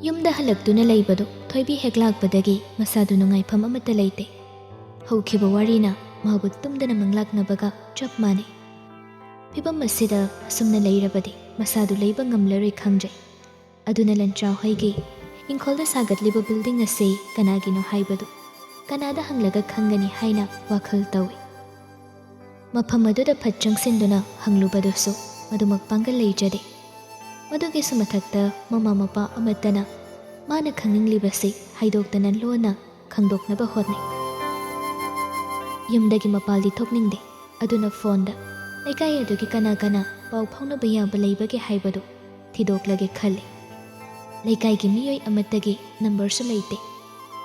ꯌꯨꯝꯗ ꯍꯜꯂꯛꯇꯨꯅ ꯂꯩꯕꯗꯨ ꯊꯣꯏꯕꯤ ꯍꯦꯛ ꯂꯥꯛꯄꯗꯒꯤ ꯃꯁꯥꯗꯨ ꯅꯨꯡꯉꯥꯏꯐꯝ ꯑꯃꯠꯇ ꯂꯩꯇꯦ. ꯍꯧꯈꯤꯕ ꯋꯥꯔꯤꯅ ꯃꯥꯕꯨ ꯇꯨꯝꯗꯅ ꯃꯪꯂꯥꯛꯅꯕꯒ ꯆꯞ ꯃꯥꯟꯅꯩ. ꯐꯤꯚꯝ ꯑꯁꯤꯗ ꯑꯁꯨꯝꯅ ꯂꯩꯔꯕꯗꯤ ꯃꯁꯥꯗꯨ ꯂꯩꯕ ꯉꯝꯂꯔꯣꯏ ꯈꯪꯖꯩ. ꯑꯗꯨꯅ ꯂꯟꯆꯥꯎ ꯍꯣꯏꯒꯤ ꯏꯪꯈꯣꯜꯗ ꯁꯥꯒꯠꯂꯤꯕ ꯕꯤꯜꯗꯤꯡ ꯑꯁꯤ ꯀꯅꯥꯒꯤꯅꯣ ꯍꯥꯏꯕꯗꯨ ꯀꯅꯥꯗ ꯍꯪꯂꯒ ꯈꯪꯒꯅꯤ ꯍꯥꯏꯅ ꯋꯥꯈꯜ ꯇꯧꯏ. ꯃꯐꯝ ꯑꯗꯨꯗ ꯐꯠ ꯆꯪꯁꯤꯟꯗꯨꯅ ꯍꯪꯂꯨꯕꯗꯨꯁꯨ ꯃꯗꯨꯃꯛ ꯄꯥꯡꯒꯜ ꯂꯩꯖꯗꯦ. ꯃꯗꯨꯒꯤꯁꯨ ꯃꯊꯛꯇ ꯃꯃꯥ ꯃꯄꯥ ꯑꯃꯠꯇꯅ ꯃꯥꯅ ꯈꯪꯅꯤꯡꯂꯤꯕꯁꯤ ꯍꯥꯏꯗꯣꯛꯇꯅ ꯂꯣꯟꯅ ꯈꯪꯗꯣꯛꯅꯕ ꯍꯣꯠꯅꯩ. ꯌꯨꯝꯗꯒꯤ ꯃꯄꯥꯜꯗꯤ ꯊꯣꯛꯅꯤꯡꯗꯦ. ꯑꯗꯨꯅ ꯐꯣꯟꯗ ꯂꯩꯀꯥꯏ ꯑꯗꯨꯒꯤ ꯀꯅꯥ ꯄꯥꯎ ꯐꯥꯎꯅꯕ ꯌꯥꯕ ꯂꯩꯕꯒꯦ ꯍꯥꯏꯕꯗꯨ ꯊꯤꯗꯣꯛꯂꯒꯦ ꯈꯜꯂꯤ. ꯂꯩꯀꯥꯏꯒꯤ ꯃꯤꯑꯣꯏ ꯑꯃꯠꯇꯒꯤ ꯅꯝꯕꯔꯁꯨ ꯂꯩꯇꯦ.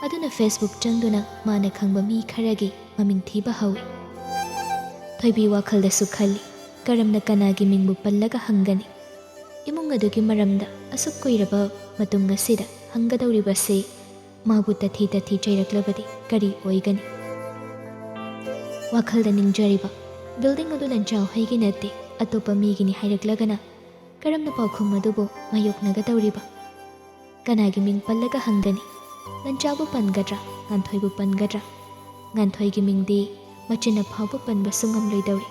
ꯑꯗꯨꯅ ꯐꯦꯁꯕꯨꯛ ꯆꯪꯗꯨꯅ ꯃꯥꯅ ꯈꯪꯕ ꯃꯤ ꯈꯔꯒꯤ ꯃꯃꯤꯡ ꯊꯤꯕ ꯍꯧꯏ. ꯊꯣꯏꯕꯤ ꯋꯥꯈꯜꯗꯁꯨ ꯈꯜꯂꯤ, ꯀꯔꯝꯅ ꯀꯅꯥꯒꯤ ꯃꯤꯡꯕꯨ ꯄꯜꯂꯒ ꯍꯪꯒꯅꯤ? ꯏꯃꯨꯡ ꯑꯗꯨꯒꯤ ꯃꯔꯝꯗ ꯑꯁꯨꯛ ꯀꯨꯏꯔꯕ ꯃꯇꯨꯡ ꯑꯁꯤꯗ ꯍꯪꯒꯗꯧꯔꯤꯕꯁꯤ ꯃꯥꯕꯨ ꯇꯊꯤ ꯆꯩꯔꯛꯂꯕꯗꯤ ꯀꯔꯤ ꯑꯣꯏꯒꯅꯤ? ꯋꯥꯈꯜꯗ ꯅꯤꯡꯖꯔꯤꯕ ꯕꯤꯜꯗꯤꯡ ꯑꯗꯨ ꯂꯟꯆꯥꯎ ꯍꯣꯏꯒꯤ ꯅꯠꯇꯦ, ꯑꯇꯣꯞꯄ ꯃꯤꯒꯤꯅꯤ ꯍꯥꯏꯔꯛꯂꯒꯅ ꯀꯔꯝꯅ ꯄꯥꯎꯈꯨꯝ ꯑꯗꯨꯕꯨ ꯃꯥꯌꯣꯛꯅꯒꯗꯧꯔꯤꯕ? ꯀꯅꯥꯒꯤ ꯃꯤꯡ ꯄꯜꯂꯒ ꯍꯪꯒꯅꯤ? ꯂꯟꯆꯥꯎꯕꯨ ꯄꯟꯒꯗ꯭ꯔꯥ? ꯉꯥꯟꯊꯣꯏꯕꯨ ꯄꯟꯒꯗ꯭ꯔꯥ? ꯉꯥꯟꯊꯣꯏꯒꯤ ꯃꯤꯡꯗꯤ ꯃꯆꯤꯟꯅ ꯐꯥꯎꯕ ꯄꯟꯕꯁꯨ ꯉꯝꯂꯣꯏꯗꯧꯔꯤ.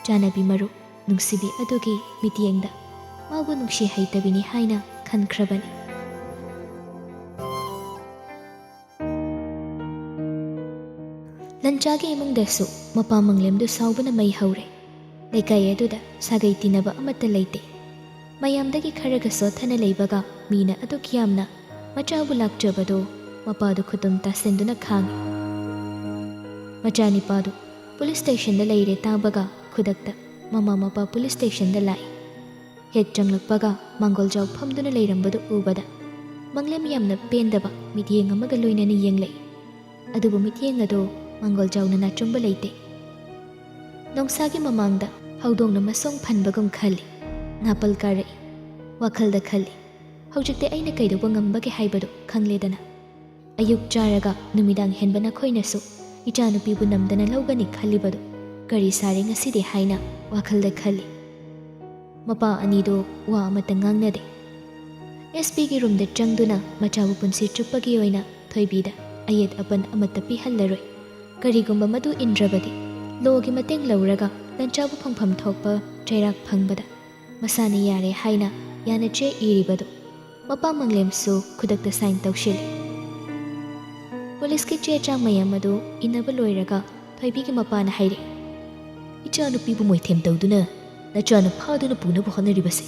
ꯆꯥꯅꯕꯤ ꯃꯔꯨꯞ ꯅꯨꯡꯁꯤꯕꯤ ꯑꯗꯨꯒꯤ ꯃꯤꯠꯌꯦꯡꯗ ꯃꯥꯕꯨ ꯅꯨꯡꯁꯤ ꯍꯩꯇꯕꯤꯅꯤ ꯍꯥꯏꯅ ꯈꯟꯈ꯭ꯔꯕꯅꯤ. ꯂꯟꯆꯥꯒꯤ ꯏꯃꯨꯡꯗꯁꯨ ꯃꯄꯥ ꯃꯪꯂꯦꯝꯗꯨ ꯁꯥꯎꯕꯅ ꯃꯩ ꯍꯧꯔꯦ. ꯂꯩꯀꯥꯏ ꯑꯗꯨꯗ ꯁꯥꯒꯩ ꯇꯤꯟꯅꯕ ꯑꯃꯠꯇ ꯂꯩꯇꯦ. ꯃꯌꯥꯝꯗꯒꯤ ꯈꯔꯒ ꯁꯣꯠꯊꯅ ꯂꯩꯕꯒ ꯃꯤꯅ ꯑꯗꯨꯛ ꯌꯥꯝꯅ ꯃꯆꯥꯕꯨ ꯂꯥꯛꯆꯕꯗꯣ ꯃꯄꯥꯗꯨ ꯈꯨꯇꯨꯝ ꯇꯥꯁꯤꯟꯗꯨꯅ ꯈꯥꯡꯉꯤ. ꯃꯆꯥꯅꯤꯄꯥꯗꯨ ꯄꯨꯂꯤꯁ ꯁ꯭ꯇꯦꯁꯟꯗ ꯂꯩꯔꯦ ꯇꯥꯕꯒ ꯈꯨꯗꯛꯇ ꯃꯃꯥ ꯃꯄꯥ ꯄꯨꯂꯤꯁ ꯁ꯭ꯇꯦꯁꯟꯗ ꯂꯥꯛꯏ. ꯍꯦꯛ ꯆꯪꯂꯛꯄꯒ ꯃꯥꯡꯒꯣꯜꯖꯥꯎ ꯐꯝꯗꯨꯅ ꯂꯩꯔꯝꯕꯗꯨ ꯎꯕꯗ ꯃꯪꯂꯦꯝ ꯌꯥꯝꯅ ꯄꯦꯟꯗꯕ ꯃꯤꯠꯌꯦꯡ ꯑꯃꯒ ꯂꯣꯏꯅꯅ ꯌꯦꯡꯂꯛꯏ. ꯑꯗꯨꯕꯨ ꯃꯤꯠꯌꯦꯡ ꯑꯗꯨ ꯃꯥꯡꯒꯣꯜꯖꯥꯎꯅ ꯅꯥꯆꯨꯡꯕ ꯂꯩꯇꯦ. ꯅꯣꯡꯁꯥꯒꯤ ꯃꯃꯥꯡꯗ ꯍꯧꯗꯣꯡꯅ ꯃꯁꯣꯡ ꯐꯟꯕꯒꯨꯝ ꯈꯜꯂꯤ. ꯅꯥꯄꯜ ꯀꯥꯔꯛꯏ. ꯋꯥꯈꯜꯗ ꯈꯜꯂꯤ, ꯍꯧꯖꯤꯛꯇꯤ ꯑꯩꯅ ꯀꯩꯗꯧꯕ ꯉꯝꯕꯒꯦ ꯍꯥꯏꯕꯗꯨ ꯈꯪꯂꯦꯗꯅ. ꯑꯌꯨꯛ ꯆꯥꯔꯒ ꯅꯨꯃꯤꯗꯥꯡ ꯍꯦꯟꯕ ꯅꯈꯣꯏꯅꯁꯨ ꯏꯆꯥꯅꯨꯄꯤꯕꯨ ꯅꯝꯗꯅ ꯂꯧꯒꯅꯤ ꯈꯜꯂꯤꯕꯗꯨ ꯀꯔꯤ ꯁꯥꯔꯦ ꯉꯁꯤꯗꯤ ꯍꯥꯏꯅ ꯋꯥꯈꯜꯗ ꯈꯜꯂꯤ. ꯃꯄꯥ ꯑꯅꯤꯗꯨ ꯋꯥ ꯑꯃꯠꯇ ꯉꯥꯡꯅꯗꯦ. SP ꯒꯤ ꯔꯨꯝꯗ ꯆꯪꯗꯨꯅ ꯃꯆꯥꯕꯨ ꯄꯨꯟꯁꯤ ꯆꯨꯞꯄꯒꯤ ꯑꯣꯏꯅ ꯊꯣꯏꯕꯤꯗ ꯑꯌꯦꯠ ꯑꯄꯟ ꯑꯃꯠꯇ ꯄꯤꯍꯜꯂꯔꯣꯏ. ꯀꯔꯤꯒꯨꯝꯕ ꯃꯗꯨ indrabadi ꯂꯣꯒꯤ ꯃꯇꯦꯡ ꯂꯧꯔꯒ ꯂꯟꯆꯥꯕꯨ ꯐꯪꯐꯝ ꯊꯣꯛꯄ ꯆꯩꯔꯥꯛ ꯐꯪꯕꯗ ꯃꯁꯥꯅ ꯌꯥꯔꯦ ꯍꯥꯏꯅ ꯌꯥꯅꯆꯦ ꯏꯔꯤꯕꯗꯨ ꯃꯄꯥ ꯃꯪꯂꯦꯝꯁꯨ ꯈꯨꯗꯛꯇ ꯁꯥꯏꯟ ꯇꯧꯁꯤꯜꯂꯤ. ꯄꯨꯂꯤꯁꯀꯤ ꯆꯦ ꯆꯥꯡ ꯃꯌꯥꯝ ꯑꯗꯨ ꯏꯟꯅꯕ ꯂꯣꯏꯔꯒ ꯊꯣꯏꯕꯤꯒꯤ ꯃꯄꯥꯅ ꯍꯥꯏꯔꯛꯏ, ꯏꯆꯥꯅꯨꯄꯤꯕꯨ ꯃꯣꯏꯊꯦꯝ ꯇꯧꯗꯨꯅ ꯅꯆꯥꯅ ꯐꯥꯗꯨꯅ ꯄꯨꯅꯕ ꯍꯣꯠꯅꯔꯤꯕꯁꯦ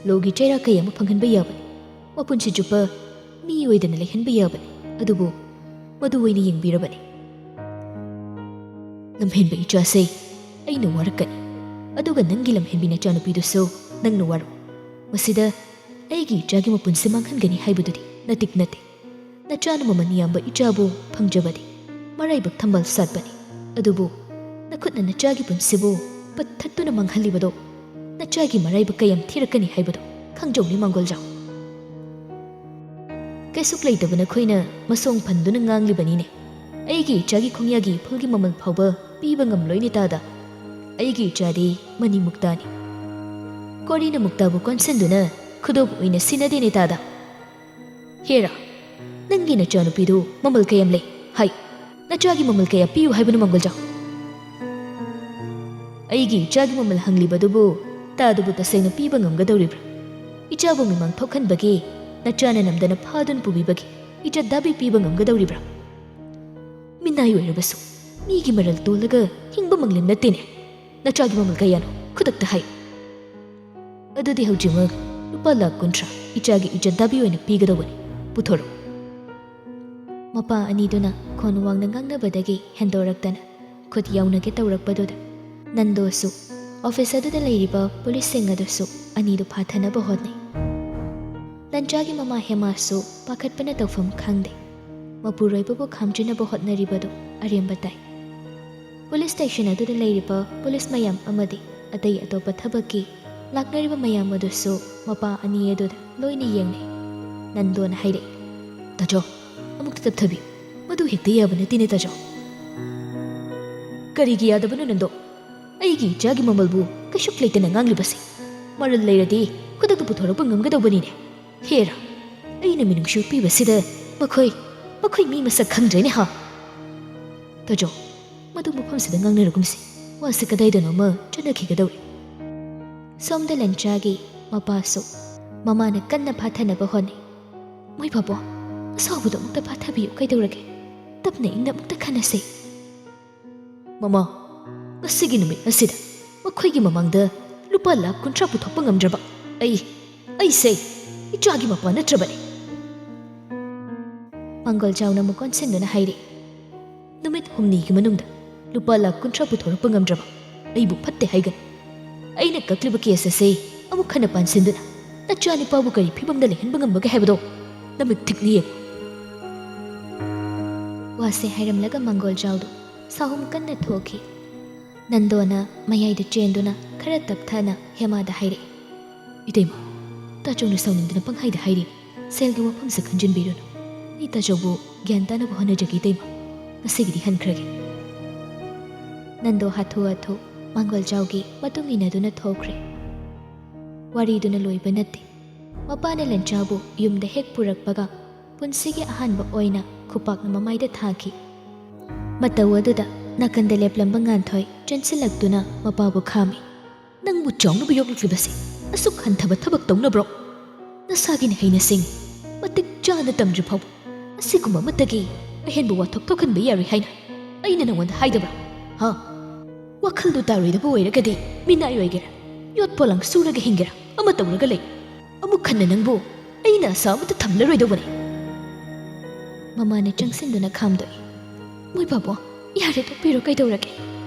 ꯂꯣꯒꯤ ꯆꯩꯔꯥꯛ ꯀꯌꯥ ꯑꯃ ꯐꯪꯍꯟꯕ ꯌꯥꯕꯅꯤ. ꯃꯄꯨꯟꯁꯤ ꯆꯨꯞꯄ ꯃꯤ ꯑꯣꯏꯗꯅ ꯂꯩꯍꯟꯕ ꯌꯥꯕꯅꯤ. ꯑꯗꯨꯕꯨ ꯃꯗꯨ ꯑꯣꯏꯅ ꯌꯦꯡꯕꯤꯔꯕꯅꯤ. ꯂꯝꯍꯦꯟꯕ ꯏꯆꯥꯁꯦ ꯑꯩꯅ ꯋꯥꯔꯛꯀꯅꯤ. ꯑꯗꯨꯒ ꯅꯪꯒꯤ ꯂꯝꯍꯦꯟꯕꯤ ꯅꯆꯥꯅꯨꯄꯤꯗꯨꯁꯨ ꯅꯪꯅ ꯋꯥꯔꯣ. ꯃꯁꯤꯗ ꯑꯩꯒꯤ ꯏꯆꯥꯒꯤ ꯃꯄꯨꯟꯁꯤ ꯃꯥꯡꯍꯟꯒꯅꯤ ꯍꯥꯏꯕꯗꯨꯗꯤ ꯅꯇꯤꯛ ꯅꯠꯇꯦ. ꯅꯆꯥꯅ ꯃꯃꯜ ꯌꯥꯝꯕ ꯏꯆꯥꯕꯨ ꯐꯪꯖꯕꯗꯤ ꯃꯔꯥꯏꯕꯛ ꯊꯝꯕꯥꯜ ꯁꯥꯠꯄꯅꯤ. ꯑꯗꯨꯕꯨ ꯅꯈꯨꯠꯅ ꯅꯆꯥꯒꯤ ꯄꯨꯟꯁꯤꯕꯨ ꯄꯠꯊꯠꯇꯨꯅ ꯃꯥꯡꯍꯜꯂꯤꯕꯗꯣ ꯅꯆꯥꯒꯤ ꯃꯔꯥꯏꯕꯛ ꯀꯌꯥꯝ ꯊꯤꯔꯛꯀꯅꯤ ꯍꯥꯏꯕꯗꯣ ꯈꯪꯖꯧꯅꯦ ꯃꯥꯡꯒꯣꯜꯖꯥꯎ. ꯀꯩꯁꯨꯛ ꯂꯩꯇꯕ ꯅꯈꯣꯏꯅ ꯃꯁꯣꯡ ꯐꯟꯗꯨꯅ ꯉꯥꯡꯂꯤꯕꯅꯤꯅꯦ. ꯑꯩꯒꯤ ꯏꯆꯥꯒꯤ ꯈꯣꯡꯌꯥꯒꯤ ꯏꯐꯨꯜꯒꯤ ꯃꯃꯜ ꯐꯥꯎꯕ ꯄꯤꯕ ꯉꯝꯂꯣꯏꯅꯦ ꯇꯥꯗ. ꯑꯩꯒꯤ ꯏꯆꯥꯗꯤ ꯃꯅꯤ ꯃꯨꯛꯇꯥꯅꯤ. ꯀꯣꯔꯤꯅ ꯃꯨꯛꯇꯥꯕꯨ ꯀꯣꯟꯁꯤꯟꯗꯨꯅ ꯈꯨꯗꯣꯞ ꯑꯣꯏꯅ ꯁꯤꯟꯅꯗꯦꯅꯦ ꯇꯥꯗ. ꯍꯦꯔꯥ, ꯅꯪꯒꯤ ꯅꯆꯥꯅꯨꯄꯤꯗꯨ ꯃꯃꯜ ꯀꯌꯥꯝ ꯂꯩ? ꯍꯥꯏ, ꯅꯆꯥꯒꯤ ꯃꯃꯜ ꯀꯌꯥ ꯄꯤꯌꯨ ꯍꯥꯏꯕꯅꯣ ꯃꯥꯡꯒꯣꯜꯖꯥꯎ? ꯑꯩꯒꯤ ꯏꯆꯥꯒꯤ ꯃꯃꯜ ꯍꯪꯂꯤꯕꯗꯨꯕꯨ ꯇꯥꯗꯕꯨ ꯇꯁꯦꯡꯅ ꯄꯤꯕ ꯉꯝꯒꯗꯧꯔꯤꯕ꯭ꯔꯥ? ꯏꯆꯥꯕꯨ ꯃꯤꯃꯥꯡ ꯊꯣꯛꯍꯟꯕꯒꯤ, ꯅꯆꯥꯅ ꯅꯝꯗꯅ ꯐꯥꯗꯨꯅ ꯄꯨꯕꯤꯕꯒꯤ ꯏꯖꯠ ꯗꯥꯕꯤ ꯄꯤꯕ ꯉꯝꯒꯗꯧꯔꯤꯕ꯭ꯔꯥ? ꯃꯤꯅꯥꯏ ꯑꯣꯏꯔꯕꯁꯨ ꯃꯤꯒꯤ ꯃꯔꯜ ꯇꯣꯜꯂꯒ ꯍꯤꯡꯕ ꯃꯪꯂꯦꯝ ꯅꯠꯇꯦꯅꯦ. ꯅꯆꯥꯒꯤ ꯃꯃꯜ ꯀꯌꯥꯅꯣ ꯈꯨꯗꯛꯇ ꯍꯥꯏ. ꯑꯗꯨꯗꯤ ꯍꯧꯖꯤꯛꯃꯛ ₹1,50,000 ꯏꯆꯥꯒꯤ ꯏꯖꯠ ꯗꯥꯕꯤ ꯑꯣꯏꯅ ꯄꯤꯒꯗꯧꯕꯅꯤ. ꯄꯨꯊꯣꯔꯛꯎ. ꯃꯄꯥ ꯑꯅꯤꯗꯨꯅ ꯈꯣꯟ ꯋꯥꯡꯅ ꯉꯥꯡꯅꯕꯗꯒꯤ ꯍꯦꯟꯗꯣꯔꯛꯇꯅ ꯈꯨꯠ ꯌꯧꯅꯒꯦ ꯇꯧꯔꯛꯄꯗꯨꯗ ꯅꯟꯗꯣꯁꯨ ꯑꯣꯐꯤꯁ ꯑꯗꯨꯗ ꯂꯩꯔꯤꯕ ꯄꯨꯂꯤꯁꯁꯤꯡ ꯑꯗꯨꯁꯨ ꯑꯅꯤꯗꯨ ꯐꯥꯊꯅꯕ ꯍꯣꯠꯅꯩ. ꯂꯟꯆꯥꯒꯤ ꯃꯃꯥ ꯍꯦꯃꯥꯁꯨ ꯄꯥꯈꯠꯄꯅ ꯇꯧꯐꯝ ꯈꯪꯗꯦ. ꯃꯄꯨꯔꯣꯏꯕꯕꯨ ꯈꯥꯝꯖꯤꯟꯅꯕ ꯍꯣꯠꯅꯔꯤꯕꯗꯨ ꯑꯔꯦꯝꯕ ꯇꯥꯏ. ꯄꯨꯂꯤꯁ ꯁ꯭ꯇꯦꯁꯟ ꯑꯗꯨꯗ ꯂꯩꯔꯤꯕ ꯄꯨꯂꯤꯁ ꯃꯌꯥꯝ ꯑꯃꯗꯤ ꯑꯇꯩ ꯑꯇꯣꯞꯄ ꯊꯕꯛꯀꯤ ꯂꯥꯛꯅꯔꯤꯕ ꯃꯌꯥꯝ ꯑꯗꯨꯁꯨ ꯃꯄꯥ ꯑꯅꯤ ꯑꯗꯨꯗ ꯂꯣꯏꯅ ꯌꯦꯡꯅꯩ. ꯅꯟꯗꯣꯅ ꯍꯥꯏꯔꯛꯏ, ꯇꯥꯖꯥꯎ, ꯑꯃꯨꯛꯇ ꯇꯞꯊꯕꯤꯌꯨ. ꯃꯗꯨ ꯍꯦꯛꯇ ꯌꯥꯕ ꯅꯠꯇꯦꯅꯦ ꯇꯥꯖꯥꯎ. ꯀꯔꯤꯒꯤ ꯌꯥꯗꯕꯅꯣ ꯅꯟꯗꯣ? ꯑꯩꯒꯤ ꯏꯆꯥꯒꯤ ꯃꯃꯜꯕꯨ ꯀꯩꯁꯨꯛ ꯂꯩꯇꯅ ꯉꯥꯡꯂꯤꯕꯁꯦ. ꯃꯔꯜ ꯂꯩꯔꯗꯤ ꯈꯨꯗꯛꯇ ꯄꯨꯊꯣꯔꯛꯄ ꯉꯝꯒꯗꯧꯕꯅꯤꯅꯦ. ꯍꯦꯔꯥ, ꯑꯩꯅ ꯃꯤꯅꯨꯡꯁꯤ ꯄꯤꯕꯁꯤꯗ ꯃꯈꯣꯏ ꯃꯤ ꯃꯁꯛ ꯈꯪꯗ꯭ꯔꯦꯅꯦ ꯍꯥ ꯇꯥꯖꯧ ꯃꯗꯨ ꯃꯐꯝꯁꯤꯗ ꯉꯥꯡꯅꯔꯒꯨꯝꯁꯤ ꯋꯥꯁꯦ ꯀꯗꯥꯏꯗꯅꯣꯃ ꯆꯠꯅꯈꯤꯒꯗꯧꯔꯤ ꯁꯣꯝꯗ ꯂꯟꯆꯥꯒꯤ ꯃꯄꯥꯁꯨ ꯃꯃꯥꯅ ꯀꯟꯅ ꯐꯥꯊꯅꯕ ꯍꯣꯠꯅꯩ ꯃꯣꯏ ꯕꯥꯕꯣ ꯑꯁꯥꯎꯕꯗꯣ ꯑꯃꯨꯛꯇ ꯐꯥꯊꯕꯤꯌꯨ ꯀꯩꯗꯧꯔꯒꯦ ꯇꯞꯅ ꯏꯪꯅ ꯑꯃꯨꯛꯇ ꯈꯟꯅꯁꯤ ꯃꯃꯥ ꯉꯁꯤꯒꯤ ꯅꯨꯃꯤꯠ ꯑꯁꯤꯗ ꯃꯈꯣꯏꯒꯤ ꯃꯃꯥꯡꯗ ꯂꯨꯄꯥ ꯂꯥꯈ 50 ꯄꯨꯊꯣꯛꯄ ꯉꯝꯗ꯭ꯔꯕ ꯑꯩꯁꯦ ꯏꯆꯥꯒꯤ ꯃꯄꯥ ꯅꯠꯇ꯭ꯔꯕꯅꯤ ꯃꯪꯒꯣꯜ ꯆꯥꯎꯅ ꯑꯃꯨꯛ ꯀꯣꯟꯁꯤꯟꯗꯨꯅ ꯍꯥꯏꯔꯤ ꯅꯨꯃꯤꯠ 8ꯅꯤꯒꯤ ꯃꯅꯨꯡꯗ ꯂꯨꯄꯥ ꯂꯥꯈ 50 ꯄꯨꯊꯣꯔꯛꯄ ꯉꯝꯗ꯭ꯔꯕ ꯑꯩꯕꯨ ꯐꯠꯇꯦ ꯍꯥꯏꯒꯅꯤ ꯑꯩꯅ ꯀꯛꯂꯤꯕ ꯀꯦꯁ ꯑꯁꯤ ꯑꯃꯨꯛ ꯍꯟꯅ ꯄꯥꯟꯁꯤꯟꯗꯨꯅ ꯅꯆꯥ ꯅꯨꯄꯥꯕꯨ ꯀꯔꯤ ꯐꯤꯕꯝꯗ ꯂꯩꯍꯟꯕ ꯉꯝꯕꯒꯦ ꯍꯥꯏꯕꯗꯣ ꯅꯃꯤꯠ ꯊꯤꯛꯅ ꯌꯦꯡꯉꯨ ꯋꯥꯁꯦ ꯍꯥꯏꯔꯝꯂꯒ ꯃꯪꯒꯣꯜ ꯆꯥꯎꯗꯨ ꯁꯥꯍꯨꯝ ꯀꯟꯅ ꯊꯣꯛꯈꯤ ꯅꯟꯗꯣꯅ ꯃꯌꯥꯏꯗ ꯆꯦꯟꯗꯨꯅ ꯈꯔ ꯇꯞꯊꯅ ꯍꯦꯃꯥꯗ ꯍꯥꯏꯔꯛꯏ ꯏꯇꯩꯃ ꯇꯥꯆꯧꯅ ꯁꯥꯎꯅꯤꯡꯗꯨꯅ ꯄꯪꯍꯥꯏꯗ ꯍꯥꯏꯔꯤꯅꯤ ꯁꯦꯜꯒꯤ ꯋꯥꯐꯝꯁꯦ ꯈꯟꯖꯤꯟꯕꯤꯔꯨꯅꯨ ꯑꯩ ꯇꯥꯆꯧꯕꯨ ꯒ꯭ꯌꯥꯟ ꯇꯥꯅꯕ ꯍꯣꯠꯅꯖꯒꯦ ꯏꯇꯩꯃ ꯉꯁꯤꯒꯤꯗꯤ ꯍꯟꯈ꯭ꯔꯒꯦ ꯅꯟꯗꯣ ꯍꯥꯊꯨ ꯍꯥꯊꯨ ꯃꯪꯒꯣꯜ ꯆꯥꯎꯒꯤ ꯃꯇꯨꯡ ꯏꯟꯅꯗꯨꯅ ꯊꯣꯛꯈ꯭ꯔꯦ ꯋꯥꯔꯤꯗꯨꯅ ꯂꯣꯏꯕ ꯅꯠꯇꯦ ꯃꯄꯥꯅ ꯂꯟꯆꯥꯕꯨ ꯌꯨꯝꯗ ꯍꯦꯛ ꯄꯨꯔꯛꯄꯒ ꯄꯨꯟꯁꯤꯒꯤ ꯑꯍꯥꯟꯕ ꯑꯣꯏꯅ ꯈꯨꯄꯥꯛꯅ ꯃꯃꯥꯏꯗ ꯊꯥꯈꯤ ꯃꯇꯧ ꯑꯗꯨꯗ ꯅꯥꯀꯟꯗ ꯂꯦꯞꯂꯝꯕ ꯉꯥꯟꯊꯣꯏ ꯆꯦꯟꯁꯤꯜꯂꯛꯇꯨꯅ ꯃꯄꯥꯕꯨ ꯈꯥꯝꯃꯤ ꯅꯪꯕꯨ ꯆꯥꯎꯅꯕ ꯌꯣꯛꯂꯛꯂꯤꯕꯁꯤ ꯑꯁꯨꯛ ꯍꯟꯊꯕ ꯊꯕꯛ ꯇꯧꯅꯕ꯭ꯔꯣ ꯅꯁꯥꯒꯤꯅ ꯍꯩꯅꯁꯤꯡ ꯃꯇꯤꯛ ꯆꯥꯅ ꯇꯝꯗ꯭ꯔꯤ ꯐꯥꯎꯕ ꯑꯁꯤꯒꯨꯝꯕ ꯑꯃꯠꯇꯒꯤ ꯑꯍꯦꯟꯕ ꯋꯥꯊꯣꯛ ꯊꯣꯛꯍꯟꯕ ꯌꯥꯔꯣꯏ ꯍꯥꯏꯅ ꯑꯩꯅ ꯅꯉꯣꯟꯗ ꯍꯥꯏꯗꯕ꯭ꯔꯥ ꯍꯥ ꯋꯥꯈꯜꯗꯨ ꯇꯥꯔꯣꯏꯗꯕ ꯑꯣꯏꯔꯒꯗꯤ ꯃꯤꯅꯥꯏ ꯑꯣꯏꯒꯦꯔꯥ ꯌꯣꯠ ꯄꯣꯂꯥꯡ ꯁꯨꯔꯒ ꯍꯤꯡꯒꯦꯔꯥ ꯑꯃ ꯇꯧꯔꯒ ꯂꯩ ꯑꯃꯨꯛ ꯍꯟꯅ ꯅꯪꯕꯨ ꯑꯩꯅ ꯑꯁꯥ ꯑꯃꯠꯇ ꯊꯝꯂꯔꯣꯏꯗꯧꯕꯅꯤ ꯃꯃꯥꯅ ꯆꯪꯁꯤꯟꯗꯨꯅ ꯈꯥꯝꯗꯣꯛꯏ ꯃꯣꯏ ꯕꯥꯕꯣ ꯌꯥꯔꯦ ꯇꯣꯛꯄꯤꯔꯣ ꯀꯩꯗꯧꯔꯒꯦ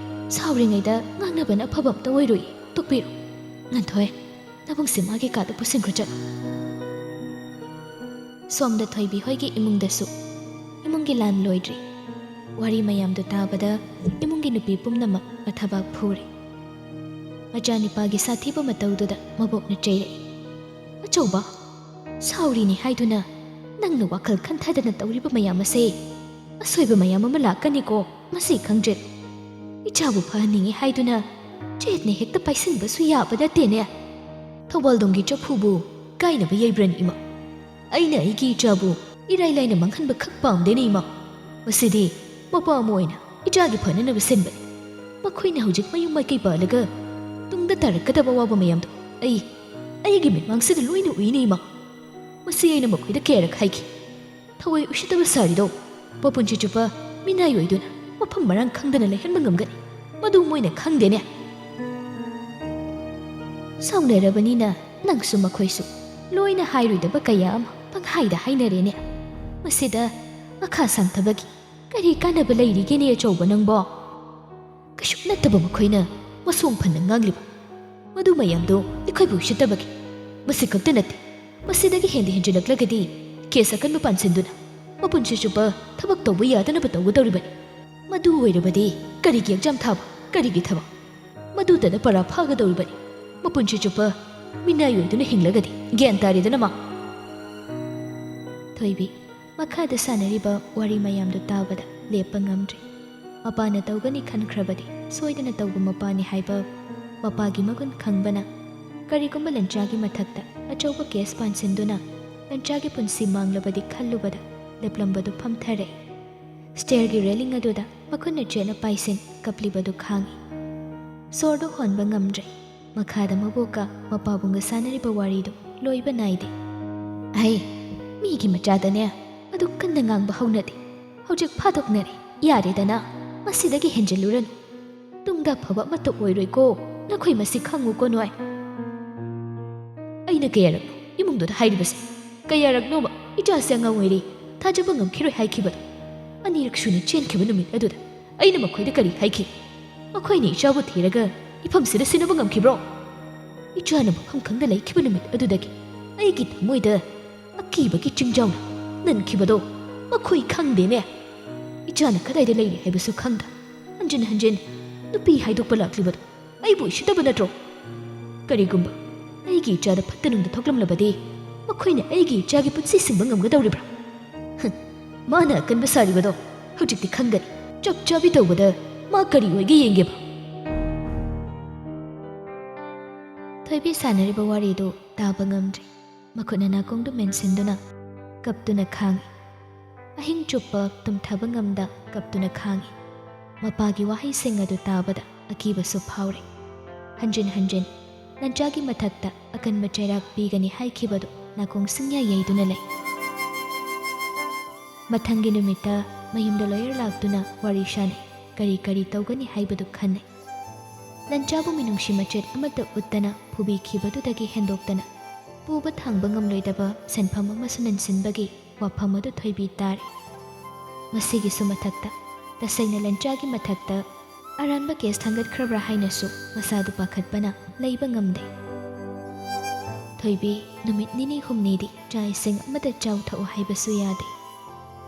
ꯁꯥꯎꯔꯤꯉꯩꯗ ꯉꯥꯡꯅꯕꯅ ꯑꯐꯕ ꯑꯝꯇ ꯑꯣꯏꯔꯣꯏ ꯇꯣꯛꯄꯤꯔꯣ ꯉꯥꯟꯊꯣꯏ ꯅꯕꯨꯡꯁꯦ ꯃꯥꯒꯤ ꯀꯥꯗ ꯄꯨꯁꯤꯟꯈ꯭ꯔꯣ ꯆꯠꯂꯣ ꯁꯣꯝꯗ ꯊꯣꯏꯕꯤ ꯍꯣꯏꯒꯤ ꯏꯃꯨꯡꯗꯁꯨ ꯏꯃꯨꯡꯒꯤ ꯂꯥꯟ ꯂꯣꯏꯗ꯭ꯔꯤ ꯋꯥꯔꯤ ꯃꯌꯥꯝꯗꯨ ꯇꯥꯕꯗ ꯏꯃꯨꯡꯒꯤ ꯅꯨꯄꯤ ꯄꯨꯝꯅꯃꯛ ꯃꯊꯕꯥꯛ ꯐꯨꯔꯦ ꯃꯆꯥꯅꯤꯄꯥꯒꯤ ꯁꯥꯊꯤꯕ ꯃꯇꯧꯗꯨꯗ ꯃꯕꯣꯛꯅ ꯆꯩꯔꯛꯏ ꯑꯆꯧꯕ ꯁꯥꯎꯔꯤꯅꯤ ꯍꯥꯏꯗꯨꯅ ꯅꯪꯅ ꯋꯥꯈꯜ ꯈꯟꯊꯗꯅ ꯇꯧꯔꯤꯕ ꯃꯌꯥꯝ ꯑꯁꯦ ꯑꯁꯣꯏꯕ ꯃꯌꯥꯝ ꯑꯃ ꯂꯥꯛꯀꯅꯤꯀꯣ ꯃꯁꯤ ꯈꯪꯗ꯭ꯔꯦ ꯏꯆꯥꯕꯨ ꯐꯍꯟꯅꯤꯡꯉꯤ ꯍꯥꯏꯗꯨꯅ ꯆꯦꯠꯅ ꯍꯦꯛꯇ ꯄꯥꯏꯁꯤꯟꯕꯁꯨ ꯌꯥꯕ ꯅꯠꯇꯦꯅꯦ ꯊꯧꯕꯥꯜꯗꯣꯡꯒꯤ ꯆꯐꯨꯕꯨ ꯀꯥꯏꯅꯕ ꯌꯩꯕ꯭ꯔꯅꯤ ಇಮ ꯑꯩꯅ ꯑꯩꯒꯤ ꯏꯆꯥꯕꯨ ꯏꯔꯥꯏ ꯂꯥꯏꯅ ꯃꯥꯡꯍꯟꯕ ꯈꯛ ꯄꯥꯝꯗꯦꯅꯦ ꯏꯃꯥ ꯃꯁꯤꯗꯤ ꯃꯄꯥ ꯑꯃ ꯑꯣꯏꯅ ꯏꯆꯥꯒꯤ ꯐꯅꯅꯕ ꯁꯤꯟꯕꯅꯤ ꯃꯈꯣꯏꯅ ꯍꯧꯖꯤꯛ ꯃꯌꯨꯝ ꯃꯀꯩ ꯄꯥꯜꯂꯒ ꯇꯨꯡꯗ ꯇꯥꯔꯛꯀꯗꯕ ꯑꯋꯥꯕ ꯃꯌꯥꯝꯗꯣ ꯑꯩꯒꯤ ꯃꯤꯠꯃꯥꯡꯁꯤꯗ ꯂꯣꯏꯅ ꯎꯏꯅꯦ ꯏꯃꯥ ꯃꯁꯤ ꯑꯩꯅ ꯃꯈꯣꯏꯗ ꯀꯌꯥꯔꯛ ꯍꯥꯏꯈꯤ ꯊꯋꯥꯏ ꯎꯁꯤꯠꯇꯕ ꯁꯥꯔꯤꯗꯣ ꯃꯄꯨꯟꯁꯤ ꯆꯨꯞꯄ ꯃꯤꯅꯥꯏ ꯑꯣꯏꯗꯨꯅ ꯃꯐꯝ ꯃꯔꯥꯡ ꯈꯪꯗꯅ ꯂꯩꯍꯟꯕ ꯉꯝꯒꯅꯤ ꯃꯗꯨ ꯃꯣꯏꯅ ꯈꯪꯗꯦꯅꯦ ꯁꯥꯎꯅꯔꯕꯅꯤꯅ ꯅꯪꯁꯨ ꯃꯈꯣꯏꯁꯨ ꯂꯣꯏꯅ ꯍꯥꯏꯔꯣꯏꯗꯕ ꯀꯌꯥ ꯑꯃ ꯄꯪꯍꯥꯏꯗ ꯍꯥꯏꯅꯔꯦꯅꯦ ꯃꯁꯤꯗ ꯃꯈꯥ ꯁꯥꯡꯊꯕꯒꯤ ꯀꯔꯤ ꯀꯥꯟꯅꯕ ꯂꯩꯔꯤꯒꯦꯅꯦ ꯑꯆꯧꯕ ꯅꯪꯕꯣ ꯀꯩꯁꯨ ꯅꯠꯇꯕ ꯃꯈꯣꯏꯅ ꯃꯁꯣꯡ ꯐꯟꯅ ꯉꯥꯡꯂꯤꯕ ꯃꯗꯨ ꯃꯌꯥꯝꯗꯣ ꯑꯩꯈꯣꯏꯕꯨ ꯎꯁꯤꯠꯇꯕꯒꯤ ꯃꯁꯤ ꯈꯛꯇ ꯅꯠꯇꯦ ꯃꯁꯤꯗꯒꯤ ꯍꯦꯟꯖꯤꯜꯂꯛꯂꯒꯗꯤ ꯀꯦꯁ ꯑꯀꯟꯕ ꯄꯥꯟꯁꯤꯟꯗꯨꯅ ꯃꯄꯨꯟꯁꯤ ꯆꯨꯞꯄ ꯊꯕꯛ ꯇꯧꯕ ꯌꯥꯗꯅꯕ ꯇꯧꯒꯗꯧꯔꯤꯕꯅꯤ ꯃꯗꯨ ꯑꯣꯏꯔꯕꯗꯤ ꯀꯔꯤꯒꯤ ꯑꯦꯛꯖꯥꯝ ꯊꯥꯕ ꯀꯔꯤꯒꯤ ꯊꯕꯛ ꯃꯗꯨꯗꯅ ꯄꯔꯥ ꯐꯥꯒꯗꯧꯔꯤꯕꯅꯤ ꯃꯄꯨꯟꯁꯤ ꯆꯨꯞꯄ ꯃꯤꯅꯥꯏ ꯑꯣꯏꯗꯨꯅ ꯍꯤꯡꯂꯒꯗꯤ ꯒ꯭ꯌꯥꯟ ꯇꯥꯔꯦꯗꯅ ꯃꯥ ꯊꯣꯏꯕꯤ ꯃꯈꯥꯗ ꯁꯥꯟꯅꯔꯤꯕ ꯋꯥꯔꯤ ꯃꯌꯥꯝꯗꯨ ꯇꯥꯕꯗ ꯂꯦꯞꯄ ꯉꯝꯗ꯭ꯔꯤ ꯃꯄꯥꯅ ꯇꯧꯒꯅꯤ ꯈꯟꯈ꯭ꯔꯕꯗꯤ ꯁꯣꯏꯗꯅ ꯇꯧꯕ ꯃꯄꯥꯅꯤ ꯍꯥꯏꯕ ꯃꯄꯥꯒꯤ ꯃꯒꯨꯟ ꯈꯪꯕꯅ ꯀꯔꯤꯒꯨꯝꯕ ꯂꯟꯆꯥꯒꯤ ꯃꯊꯛꯇ ꯑꯆꯧꯕ ꯀꯦꯁ ꯄꯥꯟꯁꯤꯟꯗꯨꯅ ꯂꯟꯆꯥꯒꯤ ꯄꯨꯟꯁꯤ ꯃꯥꯡꯂꯕꯗꯤ ꯈꯜꯂꯨꯕꯗ ꯂꯦꯞꯂꯝꯕꯗꯨ ꯐꯝꯊꯔꯛꯏ ꯁ꯭ꯇꯦꯌꯔꯒꯤ ꯔꯦꯂꯤꯡ ꯑꯗꯨꯗ ꯃꯈꯨꯠꯅ ꯆꯦꯠꯅ ꯄꯥꯏꯁꯤꯟ ꯀꯞꯂꯤꯕꯗꯨ ꯈꯥꯡꯉꯤ ꯁꯣꯔꯗꯨ ꯍꯣꯟꯕ ꯉꯝꯗ꯭ꯔꯦ ꯃꯈꯥꯗ ꯃꯕꯣꯛꯀ ꯃꯄꯥꯕꯨꯡꯒ ꯁꯥꯟꯅꯔꯤꯕ ꯋꯥꯔꯤꯗꯨ ꯂꯣꯏꯕ ꯅꯥꯏꯗꯦ ꯃꯤꯒꯤ ꯃꯆꯥꯗꯅꯦ ꯑꯗꯨ ꯀꯟꯅ ꯉꯥꯡꯕ ꯍꯧꯅꯗꯦ ꯍꯧꯖꯤꯛ ꯐꯥꯗꯣꯛꯅꯔꯦ ꯌꯥꯔꯦꯗꯅ ꯃꯁꯤꯗꯒꯤ ꯍꯦꯟꯖꯤꯜꯂꯨꯔꯅꯨ ꯇꯨꯡꯗ ꯑꯐꯕ ꯑꯃꯠꯇ ꯑꯣꯏꯔꯣꯏꯀꯣ ꯅꯈꯣꯏ ꯃꯁꯤ ꯈꯪꯉꯨꯀꯣ ꯅꯣꯏ ꯑꯩꯅ ꯀꯌꯥꯔꯛꯅꯣ ꯏꯃꯨꯡꯗꯨꯗ ꯍꯥꯏꯔꯤꯕꯁꯦ ꯀꯌꯥꯔꯛꯅꯣꯕ ꯏꯆꯥꯁꯦ ꯑꯉꯥꯡ ꯑꯣꯏꯔꯤ ꯊꯥꯖꯕ ꯉꯝꯈꯤꯔꯣꯏ ꯍꯥꯏꯈꯤꯕꯗꯣ ꯑꯅꯤꯔꯛ ꯁꯨꯅ ꯆꯦꯟꯈꯤꯕ ꯅꯨꯃꯤꯠ ꯑꯗꯨꯗ ꯑꯩꯅ ꯃꯈꯣꯏꯗ ꯀꯔꯤ ꯍꯥꯏꯈꯤ ꯃꯈꯣꯏꯅ ꯏꯆꯥꯕꯨ ꯊꯤꯔꯒ ꯏꯐꯝꯁꯤꯗ ꯁꯤꯟꯅꯕ ꯉꯝꯈꯤꯕ꯭ꯔꯣ ꯏꯆꯥꯅ ꯃꯐꯝ ꯈꯪꯗ ꯂꯩꯈꯤꯕ ꯅꯨꯃꯤꯠ ꯑꯗꯨꯗꯒꯤ ꯑꯩꯒꯤ ꯊꯃꯣꯏꯗ ꯑꯀꯤꯕꯒꯤ ꯆꯤꯡꯖꯥꯎꯅ ꯅꯟꯈꯤꯕꯗꯣ ꯃꯈꯣꯏ ꯈꯪꯗꯦꯅꯦ ꯏꯆꯥꯅ ꯀꯗꯥꯏꯗ ꯂꯩꯔꯤ ꯍꯥꯏꯕꯁꯨ ꯈꯪꯗ ꯍꯟꯖꯤꯟ ꯍꯟꯖꯤꯟ ꯅꯨꯄꯤ ꯍꯥꯏꯗꯣꯛꯄ ꯂꯥꯛꯂꯤꯕꯗꯣ ꯑꯩꯕꯨ ꯎꯁꯤꯠꯇꯕ ꯅꯠꯇ꯭ꯔꯣ ꯀꯔꯤꯒꯨꯝꯕ ꯑꯩꯒꯤ ꯏꯆꯥꯗ ꯐꯠꯇ ꯅꯨꯡꯗ ꯊꯣꯛꯂꯝꯂꯕꯗꯤ ꯃꯈꯣꯏꯅ ꯑꯩꯒꯤ ꯏꯆꯥꯒꯤ ꯄꯨꯟꯁꯤ ꯁꯤꯡꯕ ꯉꯝꯒꯗꯧꯔꯤꯕ꯭ꯔꯥ ꯃꯥꯅ ꯑꯀꯟꯕ ꯁꯥꯔꯤꯕꯗꯣ ꯍꯧꯖꯤꯛꯇꯤ ꯈꯪꯒꯅꯤ ꯆꯞ ꯆꯥꯕꯤ ꯇꯧꯕꯗ ꯃꯥ ꯀꯔꯤ ꯑꯣꯏꯒꯦ ꯌꯦꯡꯒꯦꯕ ꯊꯣꯏꯕꯤ ꯁꯥꯟꯅꯔꯤꯕ ꯋꯥꯔꯤꯗꯨ ꯇꯥꯕ ꯉꯝꯗ꯭ꯔꯤ ꯃꯈꯨꯠꯅ ꯅꯥꯀꯣꯡꯗꯨ ꯃꯦꯟꯁꯤꯟꯗꯨꯅ ꯀꯞꯇꯨꯅ ꯈꯥꯡꯉꯤ ꯑꯍꯤꯡ ꯆꯨꯞꯄ ꯇꯨꯝꯊꯕ ꯉꯝꯗ ꯀꯞꯇꯨꯅ ꯈꯥꯡꯉꯤ ꯃꯄꯥꯒꯤ ꯋꯥꯍꯩꯁꯤꯡ ꯑꯗꯨ ꯇꯥꯕꯗ ꯑꯀꯤꯕꯁꯨ ꯐꯥꯎꯔꯦ ꯍꯟꯖꯤꯟ ꯍꯟꯖꯤꯟ ꯂꯟꯆꯥꯒꯤ ꯃꯊꯛꯇ ꯑꯀꯟꯕ ꯆꯩꯔꯥꯛ ꯄꯤꯒꯅꯤ ꯍꯥꯏꯈꯤꯕꯗꯨ ꯅꯥꯀꯣꯡ ꯁꯤꯡꯌꯥ ꯌꯩꯗꯨꯅ ꯂꯩ ꯃꯊꯪꯒꯤ ꯅꯨꯃꯤꯠꯇ ꯃꯌꯨꯝꯗ ꯂꯣꯌꯔ ꯂꯥꯛꯇꯨꯅ ꯋꯥꯔꯤ ꯁꯥꯅꯩ ꯀꯔꯤ ꯀꯔꯤ ꯇꯧꯒꯅꯤ ꯍꯥꯏꯕꯗꯨ ꯈꯟꯅꯩ ꯂꯟꯆꯥꯕꯨ ꯃꯤꯅꯨꯡꯁꯤ ꯃꯆꯦꯠ ꯑꯃꯠꯇ ꯎꯠꯇꯅ ꯐꯨꯕꯤꯈꯤꯕꯗꯨꯗꯒꯤ ꯍꯦꯟꯗꯣꯛꯇꯅ ꯄꯨꯕ ꯊꯥꯡꯕ ꯉꯝꯂꯣꯏꯗꯕ ꯁꯦꯟꯐꯝ ꯑꯃꯁꯨ ꯅꯟꯁꯤꯟꯕꯒꯤ ꯋꯥꯐꯝ ꯑꯗꯨ ꯊꯣꯏꯕꯤ ꯇꯥꯔꯦ ꯃꯁꯤꯒꯤꯁꯨ ꯃꯊꯛꯇ ꯇꯁꯦꯡꯅ ꯂꯟꯆꯥꯒꯤ ꯃꯊꯛꯇ ꯑꯔꯥꯟꯕ ꯀꯦꯁ ꯊꯥꯡꯒꯠꯈ꯭ꯔꯕ꯭ꯔꯥ ꯍꯥꯏꯅꯁꯨ ꯃꯁꯥꯗꯨ ꯄꯥꯈꯠꯄꯅ ꯂꯩꯕ ꯉꯝꯗꯦ ꯊꯣꯏꯕꯤ ꯅꯨꯃꯤꯠ ꯅꯤꯅꯤ ꯍꯨꯝꯅꯤꯗꯤ ꯆꯥꯛ ꯏꯁꯤꯡ ꯑꯃꯠꯇ ꯆꯥꯎ ꯊꯛꯎ ꯍꯥꯏꯕꯁꯨ ꯌꯥꯗꯦ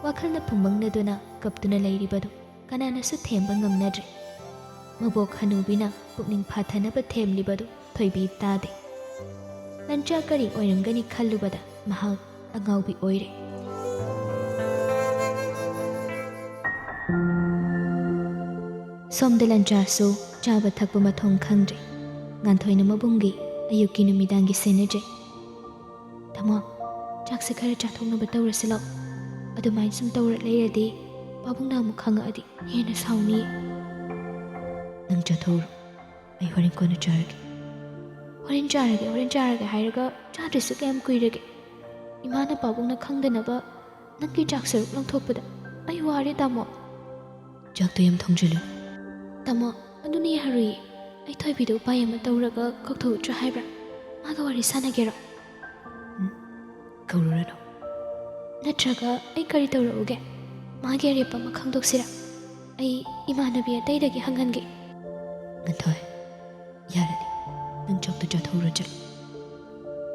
ꯋꯥꯈꯜꯅ ꯐꯨꯝꯃꯪꯅꯗꯨꯅ ꯀꯞꯇꯨꯅ ꯂꯩꯔꯤꯕꯗꯨ ꯀꯅꯥꯅꯁꯨ ꯊꯦꯝꯕ ꯉꯝꯅꯗ꯭ꯔꯦ ꯃꯕꯣꯛ ꯍꯅꯨꯕꯤꯅ ꯄꯨꯛꯅꯤꯡ ꯐꯥꯊꯅꯕ ꯊꯦꯝꯂꯤꯕꯗꯨ ꯊꯣꯏꯕꯤ ꯇꯥꯗꯦ ꯂꯟꯆꯥ ꯀꯔꯤ ꯑꯣꯏꯔꯝꯒꯅꯤ ꯈꯜꯂꯨꯕꯗ ꯃꯍꯥꯛ ꯑꯉꯥꯎꯕꯤ ꯑꯣꯏꯔꯦ ꯁꯣꯝꯗ ꯂꯟꯆꯥꯁꯨ ꯆꯥꯕ ꯊꯛꯄ ꯃꯊꯣꯡ ꯈꯪꯗ꯭ꯔꯦ ꯉꯥꯟꯊꯣꯏꯅ ꯃꯕꯨꯡꯒꯤ ꯑꯌꯨꯛꯀꯤ ꯅꯨꯃꯤꯗꯥꯡꯒꯤ ꯁꯦꯟꯅꯖꯩ ꯇꯥꯃꯣ ꯆꯥꯛꯁꯦ ꯈꯔ ꯆꯥꯊꯣꯛꯅꯕ ꯇꯧꯔꯁꯤ ꯂꯥꯛꯑꯣ ꯑꯗꯨꯃꯥꯏꯅ ꯁꯨꯝ ꯇꯧꯔ ꯂꯩꯔꯗꯤ ꯄꯥꯕꯨꯡꯅ ꯑꯃꯨꯛ ꯈꯪꯉꯛꯑꯗꯤ ꯍꯦꯟꯅ ꯁꯥꯎꯅꯤꯌꯦ ꯅꯪ ꯆꯥꯊꯣꯛꯎꯔꯣ ꯑꯩ ꯍꯣꯔꯦꯟ ꯀꯣꯟꯅ ꯆꯥꯔꯒꯦ ꯍꯣꯔꯦꯟ ꯆꯥꯔꯒꯦ ꯍꯥꯏꯔꯒ ꯆꯥꯗ꯭ꯔꯤꯁꯨ ꯀꯌꯥꯝ ꯀꯨꯏꯔꯒꯦ ꯏꯃꯥꯅ ꯄꯥꯕꯨꯡꯅ ꯈꯪꯗꯅꯕ ꯅꯪꯒꯤ ꯆꯥꯛ ꯁꯔꯨꯛ ꯂꯧꯊꯣꯛꯄꯗ ꯑꯩ ꯋꯥꯔꯦ ꯇꯥꯃꯣ ꯆꯥꯛꯇꯣ ꯌꯥꯝ ꯊꯣꯡꯖꯤꯜꯂꯨ ꯇꯥꯃꯣ ꯑꯗꯨꯅ ꯌꯥꯔꯣꯏꯌꯦ ꯑꯩ ꯊꯣꯏꯕꯤꯗ ꯎꯄꯥꯏ ꯑꯃ ꯇꯧꯔꯒ ꯀꯧꯊꯣꯛꯎꯠꯇ꯭ꯔꯥ ꯍꯥꯏꯕ꯭ꯔꯥ ꯃꯥꯒ ꯋꯥꯔꯤ ꯁꯥꯟꯅꯒꯦꯔꯣ ꯀꯧꯔꯨꯔꯅꯨ ꯅꯠꯇ꯭ꯔꯒ ꯑꯩ ꯀꯔꯤ ꯇꯧꯔꯛꯎꯒꯦ ꯃꯥꯒꯤ ꯑꯔꯦꯞꯄ ꯑꯃ ꯈꯪꯗꯣꯛꯁꯤꯔꯥ ꯑꯩ ꯏꯃꯥꯟꯅꯕꯤ ꯑꯇꯩꯗꯒꯤ ꯍꯪꯍꯟꯒꯦ ꯉꯟꯊꯣꯏ ꯌꯥꯔꯗꯤ ꯅꯪ ꯆꯥꯛꯇꯣ ꯆꯥꯊꯣꯛꯎꯔ ꯆꯠꯂꯨ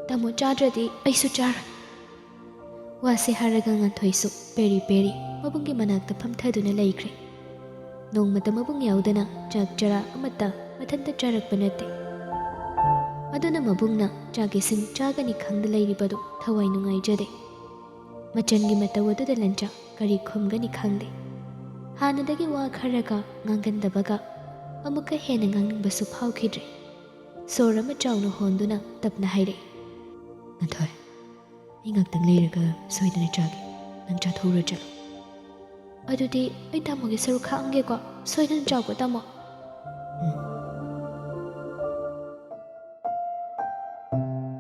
ꯇꯥꯃꯣ ꯆꯥꯗ꯭ꯔꯗꯤ ꯑꯩꯁꯨ ꯆꯥꯔꯣꯏ ꯋꯥꯁꯦ ꯍꯥꯏꯔꯒ ꯉꯟꯊꯣꯏꯁꯨ ꯄꯦꯔꯤ ꯄꯦꯔꯤ ꯃꯕꯨꯡꯒꯤ ꯃꯅꯥꯛꯇ ꯐꯝꯊꯗꯨꯅ ꯂꯩꯈ꯭ꯔꯦ ꯅꯣꯡꯃꯇ ꯃꯕꯨꯡ ꯌꯥꯎꯗꯅ ꯆꯥꯛ ꯆꯔꯥ ꯑꯃꯠꯇ ꯃꯊꯟꯇ ꯆꯥꯔꯛꯄ ꯅꯠꯇꯦ ꯑꯗꯨꯅ ꯃꯕꯨꯡꯅ ꯆꯥꯛ ꯏꯁꯤꯡ ꯆꯥꯒꯅꯤ ꯈꯪꯗ ꯂꯩꯔꯤꯕꯗꯨ ꯊꯋꯥꯏ ꯅꯨꯡꯉꯥꯏꯖꯗꯦ ꯃꯆꯟꯒꯤ ꯃꯇꯧ ꯑꯗꯨꯗ ꯂꯟꯆꯥ ꯀꯔꯤ ꯈꯨꯝꯒꯅꯤ ꯈꯪꯗꯦ ꯍꯥꯟꯅꯗꯒꯤ ꯋꯥ ꯈꯔꯒ ꯉꯥꯡꯒꯟꯗꯕꯒ ꯑꯃꯨꯛꯀ ꯍꯦꯟꯅ ꯉꯥꯡꯅꯤꯡꯕꯁꯨ ꯐꯥꯎꯈꯤꯗ꯭ꯔꯦ ꯁꯣꯔ ꯑꯃ ꯆꯥꯎꯅ ꯍꯣꯟꯗꯨꯅ ꯇꯞꯅ ꯍꯥꯏꯔꯛꯏ ꯉꯟꯊꯣꯏ ꯑꯩ ꯉꯥꯛꯇꯪ ꯂꯩꯔꯒ ꯁꯣꯏꯗꯅ ꯆꯥꯒꯦ ꯅꯪ ꯆꯥꯊꯣꯛꯎꯔ ꯆꯠꯂꯨ ꯑꯗꯨꯗꯤ ꯑꯩ ꯇꯥꯃꯣꯒꯤ ꯁꯔꯨꯛ ꯈꯥꯛꯑꯝꯒꯦꯀꯣ ꯁꯣꯏꯗꯅ ꯆꯥꯎꯀꯣ ꯇꯥꯃꯣ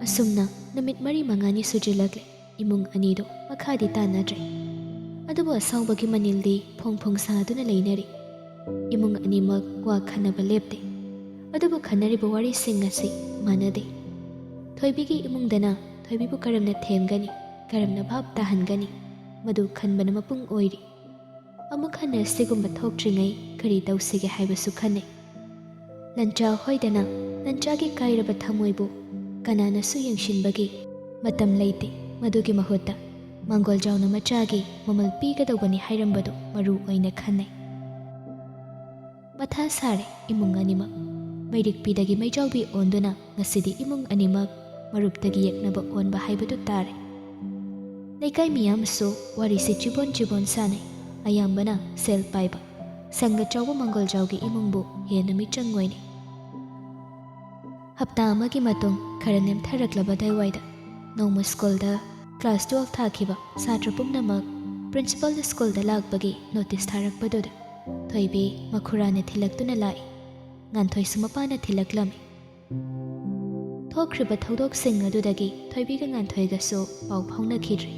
ꯑꯁꯨꯝꯅ ꯅꯨꯃꯤꯠ 4-5ꯅꯤ ꯁꯨꯖꯤꯜꯂꯛꯂꯦ ꯏꯃꯨꯡ ꯑꯅꯤꯗꯣ ꯃꯈꯥꯗꯤ ꯇꯥꯟꯅꯗ꯭ꯔꯦ ꯑꯗꯨꯕꯨ ꯑꯁꯥꯎꯕꯒꯤ ꯃꯅꯤꯜꯗꯤ ꯐꯣꯡ ꯐꯣꯡ ꯁꯥꯗꯨꯅ ꯂꯩꯅꯔꯤ ꯏꯃꯨꯡ ꯑꯅꯤꯃꯛ ꯋꯥ ꯈꯟꯅꯕ ꯂꯦꯞꯇꯦ ꯑꯗꯨꯕꯨ ꯈꯟꯅꯔꯤꯕ ꯋꯥꯔꯤꯁꯤꯡ ꯑꯁꯤ ꯃꯥꯟꯅꯗꯦ ꯊꯣꯏꯕꯤꯒꯤ ꯏꯃꯨꯡꯗꯅ ꯊꯣꯏꯕꯤꯕꯨ ꯀꯔꯝꯅ ꯊꯦꯝꯒꯅꯤ ꯀꯔꯝꯅ ꯚꯥꯞ ꯇꯥꯍꯟꯒꯅꯤ ꯃꯗꯨ ꯈꯟꯕꯅ ꯃꯄꯨꯡ ꯑꯣꯏꯔꯤ ꯑꯃꯨꯛ ꯍꯟꯅ ꯁꯤꯒꯨꯝꯕ ꯊꯣꯛꯇ꯭ꯔꯤꯉꯩ ꯀꯔꯤ ꯇꯧꯁꯤꯒꯦ ꯍꯥꯏꯕꯁꯨ ꯈꯟꯅꯩ ꯂꯟꯆꯥ ꯍꯣꯏꯗꯅ ꯂꯟꯆꯥꯒꯤ ꯀꯥꯏꯔꯕ ꯊꯃꯣꯏꯕꯨ ꯀꯅꯥꯅꯁꯨ ꯌꯦꯡꯁꯤꯟꯕꯒꯤ ꯃꯇꯝ ꯂꯩꯇꯦ ꯃꯗꯨꯒꯤ ꯃꯍꯨꯠꯇ ꯃꯥꯡꯒꯣꯜꯖꯥꯎꯅ ꯃꯆꯥꯒꯤ ꯃꯃꯜ ꯄꯤꯒꯗꯧꯕꯅꯤ ꯍꯥꯏꯔꯝꯕꯗꯨ ꯃꯔꯨ ꯑꯣꯏꯅ ꯈꯟꯅꯩ ꯃꯊꯥ ꯁꯥꯔꯦ ꯏꯃꯨꯡ ꯑꯅꯤꯃꯛ ꯃꯩꯔꯤꯛꯄꯤꯗꯒꯤ ꯃꯩꯖꯥꯎꯕꯤ ꯑꯣꯟꯗꯨꯅ ꯉꯁꯤꯗꯤ ꯏꯃꯨꯡ ꯑꯅꯤꯃꯛ ꯃꯔꯨꯞꯇꯒꯤ ꯌꯦꯛꯅꯕ ꯑꯣꯟꯕ ꯍꯥꯏꯕꯗꯨ ꯇꯥꯔꯦ ꯂꯩꯀꯥꯏ ꯃꯤꯌꯥꯝꯁꯨ ꯋꯥꯔꯤꯁꯤ ꯆꯤꯕꯣꯟ ꯁꯥꯅꯩ ꯑꯌꯥꯝꯕꯅ ꯁꯦꯜ ꯄꯥꯏꯕ ꯁꯪꯒ ꯆꯥꯎꯕ ꯃꯥꯡꯒꯣꯜꯖꯥꯎꯒꯤ ꯏꯃꯨꯡꯕꯨ ꯍꯦꯟꯅ ꯃꯤꯆꯪ ꯑꯣꯏꯅꯩ ꯍꯞꯇꯥ ꯑꯃꯒꯤ ꯃꯇꯨꯡ ꯈꯔ ꯅꯦꯝꯊꯔꯛꯂꯕꯗꯥꯏꯋꯥꯏꯗ ꯅꯣꯡꯃ ꯁ꯭ꯀꯨꯜꯗ ꯀ꯭ꯂꯥꯁ 12 ꯊꯥꯈꯤꯕ ꯁꯥꯇ꯭ꯔ ꯄꯨꯝꯅꯃꯛ ꯄ꯭ꯔꯤꯟꯁꯤꯄꯥꯜꯅ ꯁ꯭ꯀꯨꯜꯗ ꯂꯥꯛꯄꯒꯤ ꯅꯣꯇꯤꯁ ꯊꯥꯔꯛꯄꯗꯨꯗ ꯊꯣꯏꯕꯤ ꯃꯈꯨꯔꯥꯅ ꯊꯤꯜꯂꯛꯇꯨꯅ ꯂꯥꯛꯏ ꯉꯥꯟꯊꯣꯏꯁꯨ ꯃꯄꯥꯅ ꯊꯤꯜꯂꯛꯂꯝꯃꯤ ꯊꯣꯛꯈ꯭ꯔꯤꯕ ꯊꯧꯗꯣꯛꯁꯤꯡ ꯑꯗꯨꯗꯒꯤ ꯊꯣꯏꯕꯤꯒ ꯉꯥꯟꯊꯣꯏꯒꯁꯨ ꯄꯥꯎ ꯐꯥꯎꯅꯈꯤꯗ꯭ꯔꯦ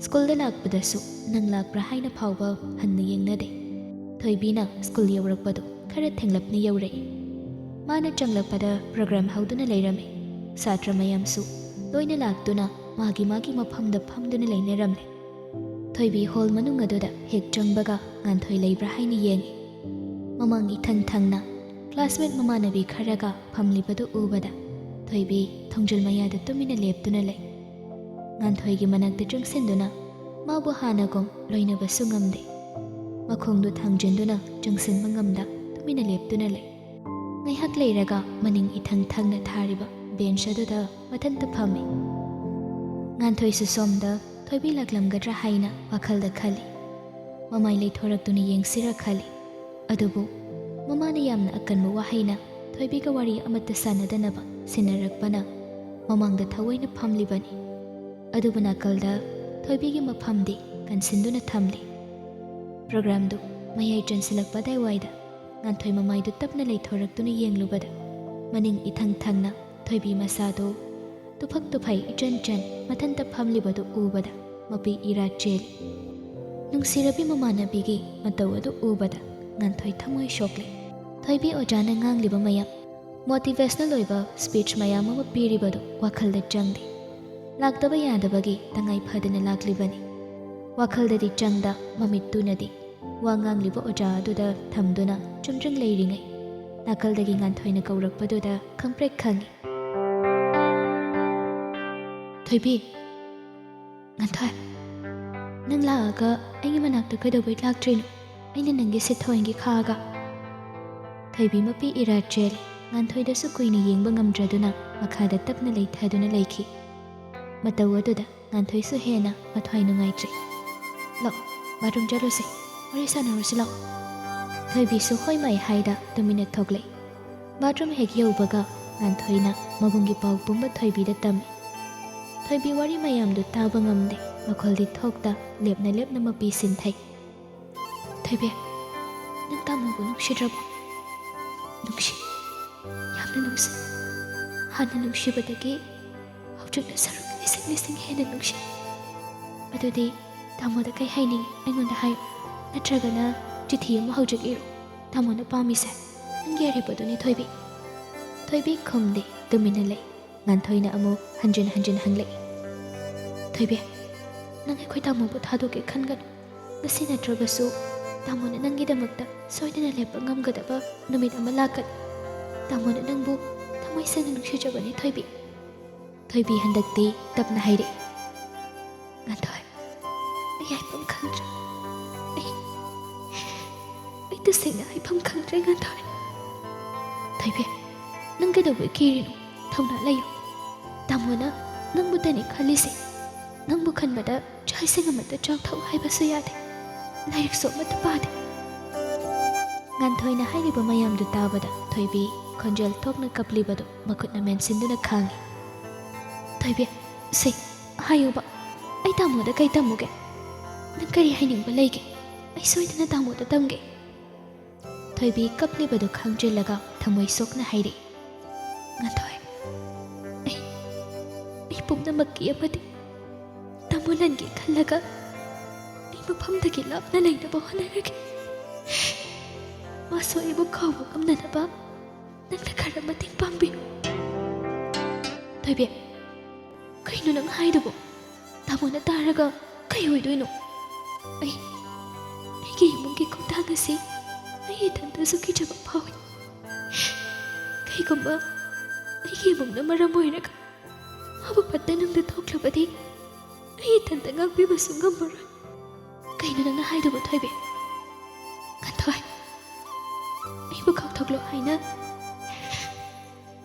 ꯁ꯭ꯀꯨꯜꯗ ꯂꯥꯛꯄꯗꯁꯨ ꯅꯪ ꯂꯥꯛꯄ꯭ꯔꯥ ꯍꯥꯏꯅ ꯐꯥꯎꯕ ꯍꯟꯅ ꯌꯦꯡꯅꯗꯦ ꯊꯣꯏꯕꯤꯅ ꯁ꯭ꯀꯨꯜ ꯌꯧꯔꯛꯄꯗꯨ ꯈꯔ ꯊꯦꯡꯂꯞꯅ ꯌꯧꯔꯛꯏ ꯃꯥꯅ ꯆꯪꯂꯛꯄꯗ ꯄ꯭ꯔꯣꯒ꯭ꯔꯥꯝ ꯍꯧꯗꯨꯅ ꯂꯩꯔꯝꯃꯤ ꯁꯥꯇ꯭ꯔ ꯃꯌꯥꯝꯁꯨ ꯂꯣꯏꯅ ꯂꯥꯛꯇꯨꯅ ꯃꯥꯒꯤ ꯃꯐꯝꯗ ꯐꯝꯗꯨꯅ ꯂꯩꯅꯔꯝꯂꯦ ꯊꯣꯏꯕꯤ ꯍꯣꯜ ꯃꯅꯨꯡ ꯑꯗꯨꯗ ꯍꯦꯛ ꯆꯪꯕꯒ ꯉꯥꯟꯊꯣꯏ ꯂꯩꯕ꯭ꯔꯥ ꯍꯥꯏꯅ ꯌꯦꯡꯉꯤ ꯃꯃꯥꯡ ꯏꯊꯪ ꯊꯪꯅ ꯀ꯭ꯂꯥꯁꯃꯦꯠ ꯃꯃꯥꯟꯅꯕꯤ ꯈꯔꯒ ꯐꯝꯂꯤꯕꯗꯨ ꯎꯕꯗ ꯊꯣꯏꯕꯤ ꯊꯣꯡꯖꯤꯜ ꯃꯌꯥꯗ ꯇꯨꯃꯤꯟꯅ ꯂꯦꯞꯇꯨꯅ ꯂꯩ ꯉꯥꯟꯊꯣꯏꯒꯤ ꯃꯅꯥꯛꯇ ꯆꯪꯁꯤꯟꯗꯨꯅ ꯃꯥꯕꯨ ꯍꯥꯟꯅꯒꯨꯝ ꯂꯣꯏꯅꯕꯁꯨ ꯉꯝꯗꯦ ꯃꯈꯣꯡꯗꯨ ꯊꯥꯡꯖꯤꯟꯗꯨꯅ ꯆꯪꯁꯤꯟꯕ ꯉꯝꯗ ꯇꯨꯃꯤꯟꯅ ꯂꯦꯞꯇꯨꯅ ꯂꯩ ꯉꯥꯏꯍꯥꯛ ꯂꯩꯔꯒ ꯃꯅꯤꯡ ꯏꯊꯪ ꯊꯪꯅ ꯊꯥꯔꯤꯕ ꯕꯦꯟꯆ ꯑꯗꯨꯗ ꯃꯊꯟꯇ ꯐꯝꯃꯤ ꯉꯥꯟꯊꯣꯏꯁꯨ ꯁꯣꯝꯗ ꯊꯣꯏꯕꯤ ꯂꯥꯛꯂꯝꯒꯗ꯭ꯔꯥ ꯍꯥꯏꯅ ꯋꯥꯈꯜꯗ ꯈꯜꯂꯤ ꯃꯃꯥꯏ ꯂꯩꯊꯣꯔꯛꯇꯨꯅ ꯌꯦꯡꯁꯤꯔ ꯈꯜꯂꯤ ꯑꯗꯨꯕꯨ ꯃꯃꯥꯅ ꯌꯥꯝꯅ ꯑꯀꯟꯕ ꯋꯥꯍꯩꯅ ꯊꯣꯏꯕꯤꯒ ꯋꯥꯔꯤ ꯑꯃꯠꯇ ꯁꯥꯟꯅꯗꯅꯕ ꯁꯤꯟꯅꯔꯛꯄꯅ ꯃꯃꯥꯡꯗ ꯊꯑꯣꯏꯅ ꯐꯝꯂꯤꯕꯅꯤ ꯑꯗꯨꯕꯨ ꯅꯥꯀꯜꯗ ꯊꯣꯏꯕꯤꯒꯤ ꯃꯐꯝꯗꯤ ꯀꯟꯁꯤꯟꯗꯨꯅ ꯊꯝꯂꯤ꯫ ꯄ꯭ꯔꯣꯒ꯭ꯔꯥꯝꯗꯨ ꯃꯌꯥꯏ ꯆꯟꯁꯤꯜꯂꯛꯄ ꯑꯗꯥꯏꯋꯥꯏꯗ ꯉꯥꯟꯊꯣꯏ ꯃꯃꯥꯏꯗꯨ ꯇꯞꯅ ꯂꯩꯊꯣꯔꯛꯇꯨꯅ ꯌꯦꯡꯂꯨꯕꯗ ꯃꯅꯤꯡ ꯏꯊꯪ ꯊꯪꯅ ꯊꯣꯏꯕꯤ ꯃꯁꯥꯗꯨ ꯇꯨꯐꯛ ꯇꯨꯐꯩ ꯏꯆꯟ ꯆꯟ ꯃꯊꯟꯇ ꯐꯝꯂꯤꯕꯗꯨ ꯎꯕꯗ ꯃꯄꯤ ꯏꯔꯥ ꯆꯦꯜꯂꯤ꯫ ꯅꯨꯡꯁꯤꯔꯕꯤ ꯃꯃꯥꯟꯅꯕꯤꯒꯤ ꯃꯇꯧ ꯑꯗꯨ ꯎꯕꯗ ꯉꯥꯟꯊꯣꯏ ꯊꯃꯣꯏ ꯁꯣꯛꯂꯤ꯫ ꯊꯣꯏꯕꯤ ꯑꯣꯖꯥꯅ ꯉꯥꯡꯂꯤꯕ ꯃꯌꯥꯝ, ꯃꯣꯇꯤꯚꯦꯁꯅꯦꯜ ꯑꯣꯏꯕ ꯁ꯭ꯄꯤꯆ ꯃꯌꯥꯝ ꯑꯃ ꯄꯤꯔꯤꯕꯗꯨ ꯋꯥꯈꯜꯗ ꯆꯪꯗꯦ꯫ ꯂꯥꯛꯇꯕ ꯌꯥꯗꯕꯒꯤ ꯇꯉꯥꯏ ꯐꯗꯅ ꯂꯥꯛꯂꯤꯕꯅꯤ꯫ ꯋꯥꯈꯜꯗꯗꯤ ꯆꯪꯗ ꯃꯃꯤꯠꯇꯨꯅꯗꯤ ꯋꯥ ꯉꯥꯡꯂꯤꯕ ꯑꯣꯖꯥ ꯑꯗꯨꯗ ꯊꯝꯗꯨꯅ ꯆꯨꯝꯗ꯭ꯔꯤꯡ ꯂꯩꯔꯤꯉꯩ ꯅꯥꯀꯜꯗꯒꯤ ꯉꯥꯟꯊꯣꯏꯅ ꯀꯧꯔꯛꯄꯗꯨꯗ ꯈꯪꯄ꯭ꯔꯦꯛ ꯈꯪꯏ꯫ ꯊꯣꯏꯕꯤ, ꯉꯥꯟꯊꯣꯏ, ꯅꯪ ꯂꯥꯛꯑꯒ ꯑꯩꯒꯤ ꯃꯅꯥꯛꯇ ꯀꯩꯗꯧꯕꯩ ꯂꯥꯛꯇ꯭ꯔꯤꯅꯣ? ꯑꯩꯅ ꯅꯪꯒꯤ ꯁꯤꯠ ꯊꯑꯣꯏꯒꯤ ꯈꯥꯛꯑꯒ꯫ ꯊꯣꯏꯕꯤ ꯃꯄꯤ ꯏꯔꯥ ꯆꯦꯜꯂꯤ꯫ ꯉꯥꯟꯊꯣꯏꯗꯁꯨ ꯀꯨꯏꯅ ꯌꯦꯡꯕ ꯉꯝꯗ꯭ꯔꯗꯨꯅ ꯃꯈꯥꯗ ꯇꯞꯅ ꯂꯩꯊꯗꯨꯅ ꯂꯩꯈꯤ꯫ ꯃꯇꯧ ꯑꯗꯨꯗ ꯉꯥꯟꯊꯣꯏꯁꯨ ꯍꯦꯟꯅ ꯃꯊ꯭ꯋꯥꯏ ꯅꯨꯡꯉꯥꯏꯇ꯭ꯔꯤ꯫ ꯂꯥꯛꯑꯣ, ꯕꯥꯊꯔꯨꯝ ꯆꯠꯂꯨꯁꯦ, ꯋꯥꯔꯤ ꯁꯥꯟꯅꯔꯨꯁꯤ ꯂꯥꯛꯑꯣ꯫ ꯊꯣꯏꯕꯤꯁꯨ ꯍꯣꯏ ꯃꯥꯏ ꯍꯥꯏꯗ ꯇꯨꯃꯤꯟꯅ ꯊꯣꯛꯂꯛꯏ꯫ ꯕꯥꯊꯔꯨꯝ ꯍꯦꯛ ꯌꯧꯕꯒ ꯉꯥꯟꯊꯣꯏꯅ ꯃꯕꯨꯡꯒꯤ ꯄꯥꯎ ꯄꯨꯝꯕ ꯊꯣꯏꯕꯤꯗ ꯇꯝꯃꯤ꯫ ꯊꯣꯏꯕꯤ ꯋꯥꯔꯤ ꯃꯌꯥꯝꯗꯨ ꯇꯥꯕ ꯉꯝꯗꯦ, ꯃꯈꯣꯜꯗꯤ ꯊꯣꯛꯇ ꯂꯦꯞꯅ ꯂꯦꯞꯅ ꯃꯄꯤ ꯁꯤꯟꯊꯩ꯫ ꯊꯣꯏꯕꯤ, ꯅꯪ ꯇꯥꯃꯣꯕꯨ ꯅꯨꯡꯁꯤꯗ꯭ꯔꯕꯣ? ꯅꯨꯡꯁꯤ, ꯌꯥꯝꯅ ꯅꯨꯡꯁꯤ꯫ ꯍꯥꯟꯅ ꯅꯨꯡꯁꯤꯕꯗꯒꯤ ꯍꯧꯖꯤꯛꯅ ꯁꯔꯨꯛ ꯂꯤꯁꯤꯡ ꯍꯦꯟꯅ ꯅꯨꯡꯁꯤ꯫ ꯑꯗꯨꯗꯤ ꯇꯥꯃꯣꯗ ꯀꯩ ꯍꯥꯏꯅꯤꯡꯉꯤ ꯑꯩꯉꯣꯟꯗ ꯍꯥꯏꯌꯨ, ꯅꯠꯇ꯭ꯔꯒꯅ ꯆꯤꯊꯤ ꯑꯃ ꯍꯧꯖꯤꯛ ꯏꯔꯣ꯫ ꯇꯥꯃꯣꯅ ꯄꯥꯝꯃꯤꯁꯦ ꯅꯪꯒꯤ ꯑꯔꯤꯕꯗꯨꯅꯤ ꯊꯣꯏꯕꯤ꯫ ꯊꯣꯏꯕꯤ ꯈꯨꯝꯗꯦ, ꯇꯨꯃꯤꯟꯅ ꯂꯩ꯫ ꯉꯥꯟꯊꯣꯏꯅ ꯑꯃꯨꯛ ꯍꯟꯖꯤꯟ ꯍꯟꯖꯤꯟ ꯍꯪꯂꯛꯏ꯫ ꯊꯣꯏꯕꯤ, ꯅꯪ ꯑꯩꯈꯣꯏ ꯇꯥꯃꯣꯕꯨ ꯊꯥꯗꯣꯛꯀꯦ ꯈꯟꯒꯅꯨ꯫ ꯉꯁꯤ ꯅꯠꯇ꯭ꯔꯕꯁꯨ ꯇꯥꯃꯣꯅ ꯅꯪꯒꯤꯗꯃꯛꯇ ꯁꯣꯏꯗꯅ ꯂꯦꯞꯄ ꯉꯝꯒꯗꯕ ꯅꯨꯃꯤꯠ ꯑꯃ ꯂꯥꯛꯀꯅꯤ꯫ ꯇꯥꯃꯣꯅ ꯅꯪꯕꯨ ꯊꯃꯣꯏ ꯁꯦꯡꯅ ꯅꯨꯡꯁꯤꯖꯕꯅꯤ ꯊꯣꯏꯕꯤ꯫ ꯊꯣꯏꯕꯤ ꯍꯟꯗꯛꯇꯤ ꯇꯞꯅ ꯍꯥꯏꯔꯛꯏ꯫ ꯉꯥꯟꯊꯣꯏ, ꯑꯩ ꯍꯥꯏꯐꯝ ꯈꯪꯗ꯭ꯔꯦ꯫ ꯑꯩ ꯇꯁꯦꯡꯅ ꯍꯥꯏꯐꯝ ꯈꯪꯗ꯭ꯔꯦ ꯉꯥꯟꯊꯣꯏ꯫ ꯊꯣꯏꯕꯤ, ꯅꯪ ꯀꯩꯗꯧꯕꯩ ꯀꯤꯔꯤꯅꯣ? ꯊꯧꯅꯥ ꯂꯩꯌꯨ꯫ ꯇꯥꯃꯣꯅ ꯅꯪꯕꯨꯇꯅꯤ ꯈꯜꯂꯤꯁꯦ꯫ ꯅꯪꯕꯨ ꯈꯟꯕꯗ ꯆꯥꯛꯁꯤꯡ ꯑꯃꯠꯇ ꯆꯥꯛꯊꯧ ꯍꯥꯏꯕꯁꯨ ꯌꯥꯗꯦ, ꯂꯥꯏꯔꯤꯛꯁꯨ ꯑꯃꯠꯇ ꯄꯥꯗꯦ꯫ ꯉꯥꯟꯊꯣꯏꯅ ꯍꯥꯏꯔꯤꯕ ꯃꯌꯥꯝꯗꯨ ꯇꯥꯕꯗ ꯊꯣꯏꯕꯤ ꯈꯣꯟꯖꯦꯜ ꯊꯣꯛꯅ ꯀꯞꯂꯤꯕꯗꯨ ꯃꯈꯨꯠꯅ ꯃꯦꯟꯁꯤꯟꯗꯨꯅ ꯈꯥꯡꯉꯤ꯫ ꯊꯣꯏꯕꯤ, ꯁꯤ ꯍꯥꯏꯌꯨꯕ, ꯑꯩ ꯇꯥꯃꯣꯗ ꯀꯩ ꯇꯝꯃꯨꯒꯦ? ꯅꯪ ꯀꯔꯤ ꯍꯥꯏꯅꯤꯡꯕ ꯂꯩꯒꯦ? ꯑꯩ ꯁꯣꯏꯗꯅ ꯇꯥꯃꯣꯗ ꯇꯝꯒꯦ꯫ ꯊꯣꯏꯕꯤ ꯀꯞꯂꯤꯕꯗꯨ ꯈꯪꯖꯤꯜꯂꯒ ꯊꯃꯣꯏ ꯁꯣꯛꯅ ꯍꯥꯏꯔꯛꯏ꯫ ꯉꯥꯟꯊꯣꯏ, ꯑꯩ ꯄꯨꯝꯅꯃꯛꯀꯤ ꯑꯃꯗꯤ ꯇꯥꯃꯣ ꯂꯟꯒꯦ ꯈꯜꯂꯒ ꯑꯩ ꯃꯐꯝꯗꯒꯤ ꯂꯥꯞꯅ ꯂꯩꯅꯕ ꯍꯣꯠꯅꯔꯒꯦ꯫ ꯃꯥꯁꯨ ꯑꯩꯕꯨ ꯀꯥꯎꯕ ꯉꯝꯅꯅꯕ ꯅꯪꯅ ꯈꯔ ꯃꯇꯦꯡ ꯄꯥꯡꯕꯤꯌꯨ꯫ ꯊꯣꯏꯕꯤ, ꯀꯩꯅꯣ ꯅꯪ ꯍꯥꯏꯗꯨꯕꯣ? ꯇꯥꯃꯣꯅ ꯇꯥꯔꯒ ꯀꯩ ꯑꯣꯏꯗꯣꯏꯅꯣ? ꯑꯩꯒꯤ ꯏꯃꯨꯡꯒꯤ ꯈꯣꯡꯊꯥꯡ ꯑꯁꯤ ꯑꯩ ꯏꯊꯟꯇꯁꯨ ꯀꯤꯖꯕ ꯐꯥꯎꯏ꯫ ꯀꯩꯒꯨꯝꯕ ꯑꯩꯒꯤ ꯏꯃꯨꯡꯅ ꯃꯔꯝ ꯑꯣꯏꯔꯒ ꯃꯥꯕꯨ ꯐꯠꯇ ꯅꯨꯡꯗ ꯊꯣꯛꯂꯕꯗꯤ ꯑꯩ ꯏꯊꯟꯇ ꯉꯥꯛꯄꯤꯕꯁꯨ ꯉꯝꯃꯔꯣꯏ꯫ ꯀꯩꯅꯣ ꯅꯪꯅ ꯍꯥꯏꯗꯨꯕꯣ ꯊꯣꯏꯕꯤ? ꯉꯥꯟꯊꯣꯏ, ꯑꯩꯕꯨ ꯀꯥꯎꯊꯣꯛꯂꯣ ꯍꯥꯏꯅ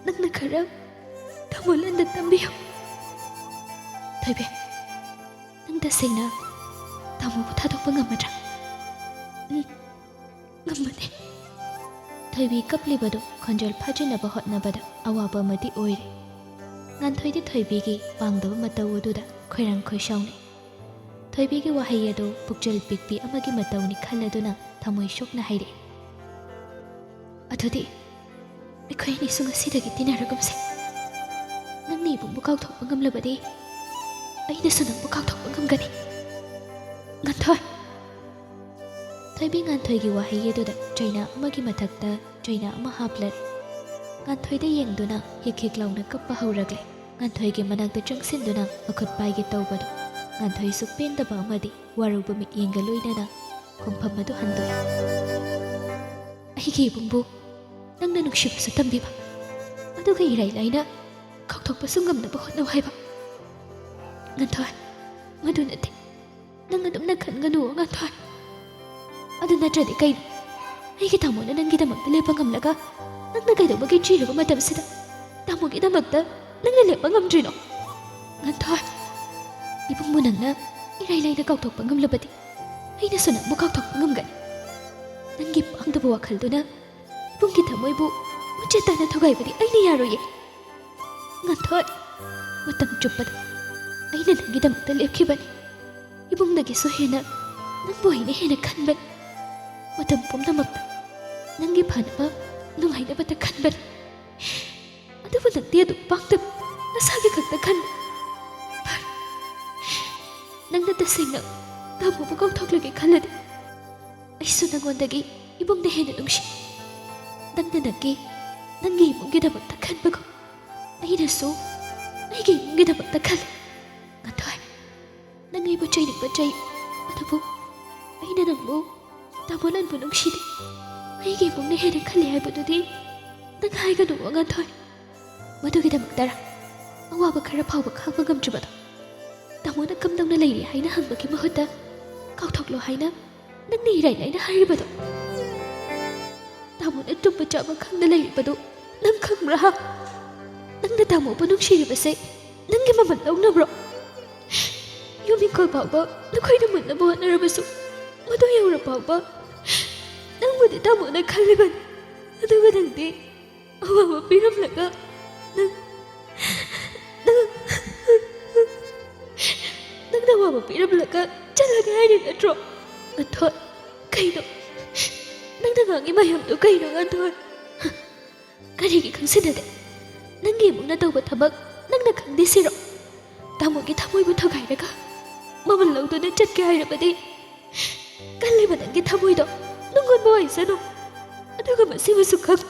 ꯅꯪꯅ ꯈꯔ ꯇꯥꯃꯣ ꯂꯟꯗ ꯇꯝꯕꯤꯌꯨ꯫ ꯊꯣꯏꯕꯤ, ꯅꯪ ꯇꯁꯦꯡꯅ ꯇꯥꯃꯣꯕꯨ ꯊꯥꯗꯣꯛꯄ ꯉꯝꯃꯗ꯭ꯔꯥ? ꯉꯝꯃꯅꯤ꯫ ꯊꯣꯏꯕꯤ ꯀꯞꯂꯤꯕꯗꯨ ꯈꯣꯟꯖꯦꯜ ꯐꯥꯖꯤꯟꯅꯕ ꯍꯣꯠꯅꯕꯗ ꯑꯋꯥꯕ ꯑꯃꯗꯤ ꯑꯣꯏꯔꯦ꯫ ꯉꯥꯟꯊꯣꯏꯗꯤ ꯊꯣꯏꯕꯤꯒꯤ ꯄꯥꯡꯗꯕ ꯃꯇꯧ ꯑꯗꯨꯗ ꯈꯣꯏꯔꯥꯡ ꯈꯣꯏꯁꯥꯎꯅꯩ꯫ ꯊꯣꯏꯕꯤꯒꯤ ꯋꯥꯍꯩ ꯑꯗꯨ ꯄꯨꯛꯆꯦꯜ ꯄꯤꯛꯄꯤ ꯑꯃꯒꯤ ꯃꯇꯧꯅꯤ ꯈꯜꯂꯗꯨꯅ ꯊꯃꯣꯏ ꯁꯣꯛꯅ ꯍꯥꯏꯔꯛꯏ꯫ ꯑꯗꯨꯗꯤ ꯑꯩꯈꯣꯏ ꯑꯅꯤꯁꯨ ꯉꯁꯤꯗꯒꯤ ꯇꯤꯟꯅꯔꯒꯨꯝꯁꯦ꯫ ꯅꯪꯅ ꯏꯕꯨꯡꯕꯨ ꯀꯥꯎꯊꯣꯛꯄ ꯉꯝꯂꯕꯗꯤ ꯑꯩꯅꯁꯨ ꯅꯪꯕꯨ ꯀꯥꯎꯊꯣꯛꯄ ꯉꯝꯒꯅꯤ꯫ ꯉꯥꯟꯊꯣꯏ! ꯊꯣꯏꯕꯤ ꯉꯥꯟꯊꯣꯏꯒꯤ ꯋꯥꯍꯩ ꯑꯗꯨꯗ ꯆꯩꯅꯥ ꯑꯃꯒꯤ ꯃꯊꯛꯇ ꯆꯩꯅꯥ ꯑꯃ ꯍꯥꯞꯂꯔꯦ꯫ ꯉꯥꯟꯊꯣꯏꯗ ꯌꯦꯡꯗꯨꯅ ꯍꯤꯛ ꯍꯤꯛ ꯂꯥꯎꯅ ꯀꯞꯄ ꯍꯧꯔꯛꯂꯦ꯫ ꯉꯥꯟꯊꯣꯏꯒꯤ ꯃꯅꯥꯛꯇ ꯆꯪꯁꯤꯟꯗꯨꯅ ꯃꯈꯨꯠ ꯄꯥꯏꯒꯦ ꯇꯧꯕꯗꯨ ꯉꯥꯟꯊꯣꯏꯁꯨ ꯄꯦꯟꯗꯕ ꯑꯃꯗꯤ ꯋꯥꯔꯧꯕ ꯃꯤꯠꯌꯦꯡꯒ ꯂꯣꯏꯅꯅ ꯈꯣꯡꯐꯝ ꯑꯗꯨ ꯍꯟꯗꯣꯛꯏ꯫ ꯑꯩꯒꯤ ꯏꯕꯨꯡꯕꯨ ꯅꯪꯅ ꯅꯨꯡꯁꯤꯕꯁꯨ ꯇꯝꯕꯤꯕ, ꯑꯗꯨꯒ ꯏꯔꯥꯏ ꯂꯥꯏꯅ ꯀꯥꯎꯊꯣꯛꯄꯁꯨ ꯉꯝꯅꯕ ꯍꯣꯠꯅꯧ ꯍꯥꯏꯕ꯫ ꯉꯥꯟꯊꯣꯏ, ꯃꯗꯨ ꯅꯠꯇꯦ, ꯅꯪ ꯑꯗꯨꯝꯅ ꯈꯟꯒꯅꯨ ꯉꯥꯟꯊꯣꯏ꯫ ꯑꯗꯨ ꯅꯠꯇ꯭ꯔꯗꯤ ꯀꯩꯅꯣ? ꯑꯩꯒꯤ ꯇꯥꯃꯣꯅ ꯅꯪꯒꯤꯗꯃꯛꯇ ꯂꯦꯞꯄ ꯉꯝꯂꯒ ꯅꯪꯅ ꯀꯩꯗꯧꯕꯒꯤ ꯆꯤꯔꯕ ꯃꯇꯝꯁꯤꯗ ꯇꯥꯃꯣꯒꯤꯗꯃꯛꯇ ꯅꯪꯅ ꯂꯦꯞꯄ ꯉꯝꯗ꯭ꯔꯤꯅꯣ? ꯉꯥꯟꯊꯣꯏ, ꯏꯕꯨꯡꯕꯨ ꯅꯪꯅ ꯏꯔꯥꯏ ꯂꯥꯏꯅ ꯀꯥꯎꯊꯣꯛꯄ ꯉꯝꯂꯕꯗꯤ ꯑꯩꯅꯁꯨ ꯅꯪꯕꯨ ꯀꯥꯎꯊꯣꯛꯄ ꯉꯝꯒꯅꯤ꯫ ꯅꯪꯒꯤ ꯄꯥꯡꯗꯕ ꯋꯥꯈꯜꯗꯨꯅ ꯏꯕꯨꯡꯒꯤ ꯊꯃꯣꯏꯕꯨ ꯃꯆꯦꯠ ꯇꯥꯅ ꯊꯨꯒꯥꯏꯕꯗꯤ ꯑꯩꯅ ꯌꯥꯔꯣꯏꯌꯦ꯫ ꯉꯥꯟꯊꯣꯏ, ꯃꯇꯝ ꯆꯨꯞꯄꯗ ꯑꯩꯅ ꯅꯪꯒꯤꯗꯃꯛꯇ ꯂꯦꯞꯈꯤꯕꯅꯤ, ꯏꯕꯨꯡꯗꯒꯤꯁꯨ ꯍꯦꯟꯅ ꯅꯪꯕꯨ ꯑꯩꯅ ꯍꯦꯟꯅ ꯈꯟꯕꯅꯤ ꯃꯇꯝ ꯄꯨꯝꯅꯃꯛꯇ ꯅꯪꯒꯤ ꯐꯅꯕ ꯅꯨꯡꯉꯥꯏꯅꯕꯇ ꯈꯟꯕꯅꯤ ꯑꯗꯨꯕꯨ ꯅꯪꯗꯤ ꯑꯗꯨ ꯄꯥꯡꯗꯕ ꯅꯁꯥꯒꯤ ꯈꯛꯇ ꯈꯟꯕ ꯐꯔꯦ ꯅꯪꯅ ꯇꯁꯦꯡꯅ ꯇꯥꯃꯣꯕꯨ ꯀꯥꯎꯊꯣꯛꯂꯒꯦ ꯈꯜꯂꯗꯤ ꯑꯩꯁꯨ ꯅꯪꯉꯣꯟꯗꯒꯤ ꯏꯕꯨꯡꯅ ꯍꯦꯟꯅ ꯅꯨꯡꯁꯤ ꯅꯪꯅ ꯅꯪꯒꯤ ꯏꯃꯨꯡꯒꯤꯗꯃꯛꯇ ꯈꯟꯕꯒꯨꯝ ꯑꯩꯅꯁꯨ ꯑꯩꯒꯤ ꯏꯃꯨꯡꯒꯤꯗꯃꯛꯇ ꯈꯜꯂꯤ ꯉꯥꯟꯊꯣꯏ ꯅꯪ ꯑꯩꯕꯨ ꯆꯩꯅꯤꯡꯕ ꯆꯩ ꯑꯗꯨꯕꯨ ꯑꯩꯅ ꯅꯪꯕꯨ ꯇꯥꯃꯣ ꯅꯪꯕꯨ ꯅꯨꯡꯁꯤꯗꯦ ꯑꯩꯒꯤ ꯏꯃꯨꯡꯅ ꯍꯦꯟꯅ ꯈꯜꯂꯤ ꯍꯥꯏꯕꯗꯨꯗꯤ ꯅꯪ ꯍꯥꯏꯒꯅꯨ ꯉꯥꯟꯊꯣꯏ ꯃꯗꯨꯒꯤꯗꯃꯛꯇꯔ ꯑꯋꯥꯕ ꯈꯔ ꯐꯥꯎꯕ ꯈꯥꯡꯕ ꯉꯝꯗ꯭ꯔꯤꯕꯗꯣ ꯇꯥꯃꯣꯅ ꯀꯝꯗꯧꯅ ꯂꯩꯔꯤ ꯍꯥꯏꯅ ꯍꯪꯕꯒꯤ ꯃꯍꯨꯠꯇ ꯀꯥꯎꯊꯣꯛꯂꯣ ꯍꯥꯏꯅ ꯅꯪꯅ ꯏꯔꯥꯏ ꯂꯥꯏꯅ ꯍꯥꯏꯔꯤꯕꯗꯣ ꯇꯥꯃꯣꯅ ꯇꯨꯝꯕ ꯆꯥꯕ ꯈꯪꯗ ꯂꯩꯔꯤꯕꯗꯣ ꯅꯪ ꯈꯪꯕ꯭ꯔꯥ ꯅꯪꯅ ꯇꯥꯃꯣꯕꯨ ꯅꯨꯡꯁꯤꯔꯤꯕꯁꯦ ꯅꯪꯒꯤ ꯃꯃꯜ ꯂꯧꯅꯕ꯭ꯔꯣ ꯌꯨꯝꯏꯪꯈꯣꯜ ꯐꯥꯎꯕ ꯅꯈꯣꯏꯅ ꯃꯨꯟꯅꯕ ꯍꯣꯠꯅꯔꯕꯁꯨ ꯃꯗꯨ ꯌꯧꯔ ꯐꯥꯎꯕ ꯅꯪꯕꯨꯗꯤ ꯇꯥꯃꯣꯅ ꯈꯜꯂꯤꯕꯅꯤ ꯑꯗꯨꯒ ꯅꯪꯗꯤ ꯑꯋꯥꯕ ꯄꯤꯔꯝꯂꯒ ꯅꯪꯅ ꯑꯋꯥꯕ ꯄꯤꯔꯝꯂꯒ ꯆꯠꯂꯒꯦ ꯍꯥꯏꯔꯤ ꯅꯠꯇ꯭ꯔꯣ ꯉꯥꯟꯊꯣꯏ ꯀꯩꯅꯣ ꯅꯪꯅ ꯉꯥꯡꯉꯤ ꯃꯌꯥꯝꯗꯣ ꯀꯩꯅꯣ ꯉꯥꯟꯊꯣꯏ ꯀꯔꯤꯒꯤ ꯈꯪꯁꯤꯟꯅꯗꯦ ꯅꯪꯒꯤ ꯏꯃꯨꯡꯅ ꯇꯧꯕ ꯊꯕꯛ ꯅꯪꯅ ꯈꯪꯗꯦꯁꯤꯔꯣ ꯇꯥꯃꯣꯒꯤ ꯊꯃꯣꯏꯕꯨ ꯊꯨꯒꯥꯏꯔꯒ ꯃꯃꯜ ꯂꯧꯗꯨꯅ ꯆꯠꯀꯦ ꯍꯥꯏꯔꯕꯗꯤ ꯀꯜꯂꯤꯕ ꯅꯪꯒꯤ ꯊꯃꯣꯏꯗꯣ ꯅꯨꯡꯒꯣꯟꯕ ꯑꯣꯏꯁꯅꯨ ꯑꯗꯨꯒ ꯃꯁꯤꯃꯁꯨ ꯈꯪ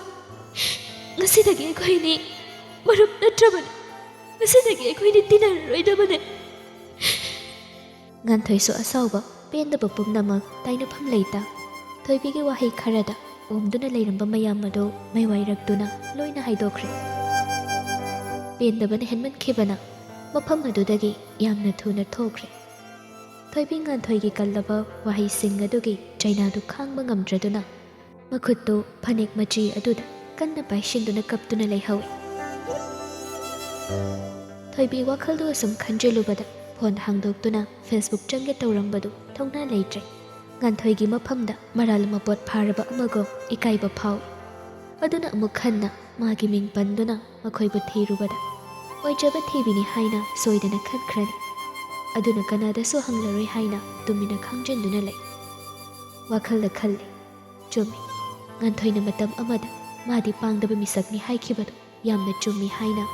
ꯉꯁꯤꯗꯒꯤ ꯑꯩꯈꯣꯏꯅꯤ ꯃꯔꯨꯞ ꯅꯠꯇ꯭ꯔꯕꯅꯤ ꯉꯁꯤꯗꯒꯤ ꯑꯩꯈꯣꯏꯅꯤ ꯇꯤꯟꯅꯔꯔꯣꯏꯗꯕꯅꯤ ꯉꯥꯟꯊꯣꯏꯁꯨ ꯑꯁꯥꯎꯕ ꯄꯦꯟꯗꯕ ꯄꯨꯝꯅꯃꯛ ꯇꯥꯏꯅꯐꯝ ꯂꯩꯇ ꯊꯣꯏꯕꯤꯒꯤ ꯋꯥꯍꯩ ꯈꯔꯗ ꯑꯣꯝꯗꯨꯅ ꯂꯩꯔꯝꯕ ꯃꯌꯥꯝ ꯑꯗꯨ ꯃꯩꯋꯥꯏꯔꯛꯇꯨꯅ ꯂꯣꯏꯅ ꯍꯥꯏꯗꯣꯛꯈ꯭ꯔꯦ ꯄꯦꯟꯗꯕꯅ ꯍꯦꯟꯃꯟꯈꯤꯕꯅ ꯃꯐꯝ ꯑꯗꯨꯗꯒꯤ ꯌꯥꯝꯅ ꯊꯨꯅ ꯊꯣꯛꯈ꯭ꯔꯦ ꯊꯣꯏꯕꯤ ꯉꯥꯟꯊꯣꯏꯒꯤ ꯀꯜꯂꯕ ꯋꯥꯍꯩꯁꯤꯡ ꯑꯗꯨꯒꯤ ꯆꯩꯅꯥꯗꯨ ꯈꯥꯡꯕ ꯉꯝꯗ꯭ꯔꯗꯨꯅ ꯃꯈꯨꯠꯇꯨ ꯐꯅꯦꯛ ꯃꯆꯤ ꯑꯗꯨꯗ ꯀꯟꯅ ꯄꯥꯏꯁꯤꯟꯗꯨꯅ ꯀꯞꯇꯨꯅ ꯂꯩꯍꯧꯏ ꯊꯣꯏꯕꯤ ꯋꯥꯈꯜꯗꯨ ꯑꯁꯨꯝ ꯈꯟꯖꯤꯜꯂꯨꯕꯗ ꯐꯣꯟ ꯍꯥꯡꯗꯣꯛꯇꯨꯅ ꯐꯦꯁꯕꯨꯛ ꯆꯪꯒꯦ ꯇꯧꯔꯝꯕꯗꯨ ꯊꯧꯅꯥ ꯂꯩꯇ꯭ꯔꯦ ꯉꯥꯟꯊꯣꯏꯒꯤ ꯃꯐꯝꯗ ꯃꯔꯥꯜ ꯃꯄꯣꯠ ꯐꯥꯔꯕ ꯑꯃꯒ ꯏꯀꯥꯏꯕ ꯐꯥꯎꯏ ꯑꯗꯨꯅ ꯑꯃꯨꯛ ꯍꯟꯅ ꯃꯥꯒꯤ ꯃꯤꯡ ꯄꯟꯗꯨꯅ ꯃꯈꯣꯏꯕꯨ ꯊꯤꯔꯨꯕꯗ ꯑꯣꯏꯖꯕ ꯊꯤꯕꯤꯅꯤ ꯍꯥꯏꯅ ꯁꯣꯏꯗꯅ ꯈꯟꯈ꯭ꯔꯅꯤ ꯑꯗꯨꯅ ꯀꯅꯥꯗꯁꯨ ꯍꯪꯂꯔꯣꯏ ꯍꯥꯏꯅ ꯇꯨꯃꯤꯟꯅ ꯈꯥꯡꯖꯤꯟꯗꯨꯅ ꯂꯩ ꯋꯥꯈꯜꯗ ꯈꯜꯂꯤ ꯆꯨꯝꯃꯤ ꯉꯥꯟꯊꯣꯏꯅ ꯃꯇꯝ ꯑꯃꯗ ꯃꯥꯗꯤ ꯄꯥꯡꯗꯕ ꯃꯤꯁꯛꯅꯤ ꯍꯥꯏꯈꯤꯕꯗꯨ ꯌꯥꯝꯅ ꯆꯨꯝꯃꯤ ꯍꯥꯏꯅ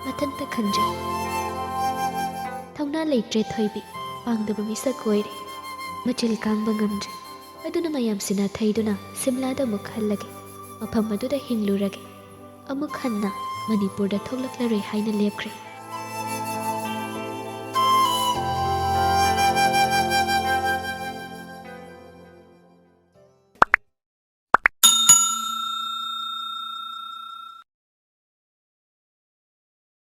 ꯃꯊꯟꯇ ꯈꯟꯖꯩ ꯊꯧꯅꯥ ꯂꯩꯇ꯭ꯔꯦ ꯊꯣꯏꯕꯤ ꯄꯥꯡꯗꯕ ꯃꯤꯁꯛ ꯑꯣꯏꯔꯦ ꯃꯆꯤꯜ ꯀꯥꯡꯕ ꯉꯝꯗ꯭ꯔꯦ ꯑꯗꯨꯅ ꯃꯌꯥꯝꯁꯤꯅ ꯊꯩꯗꯨꯅ ꯁꯤꯝꯂꯥꯗ ꯑꯃꯨꯛ ꯍꯜꯂꯒꯦ ꯃꯐꯝ ꯑꯗꯨꯗ ꯍꯤꯡꯂꯨꯔꯒꯦ ꯑꯃꯨꯛ ꯍꯟꯅ ꯃꯅꯤꯄꯨꯔꯗ ꯊꯣꯛꯂꯛꯂꯔꯣꯏ ꯍꯥꯏꯅ ꯂꯦꯞꯈ꯭ꯔꯦ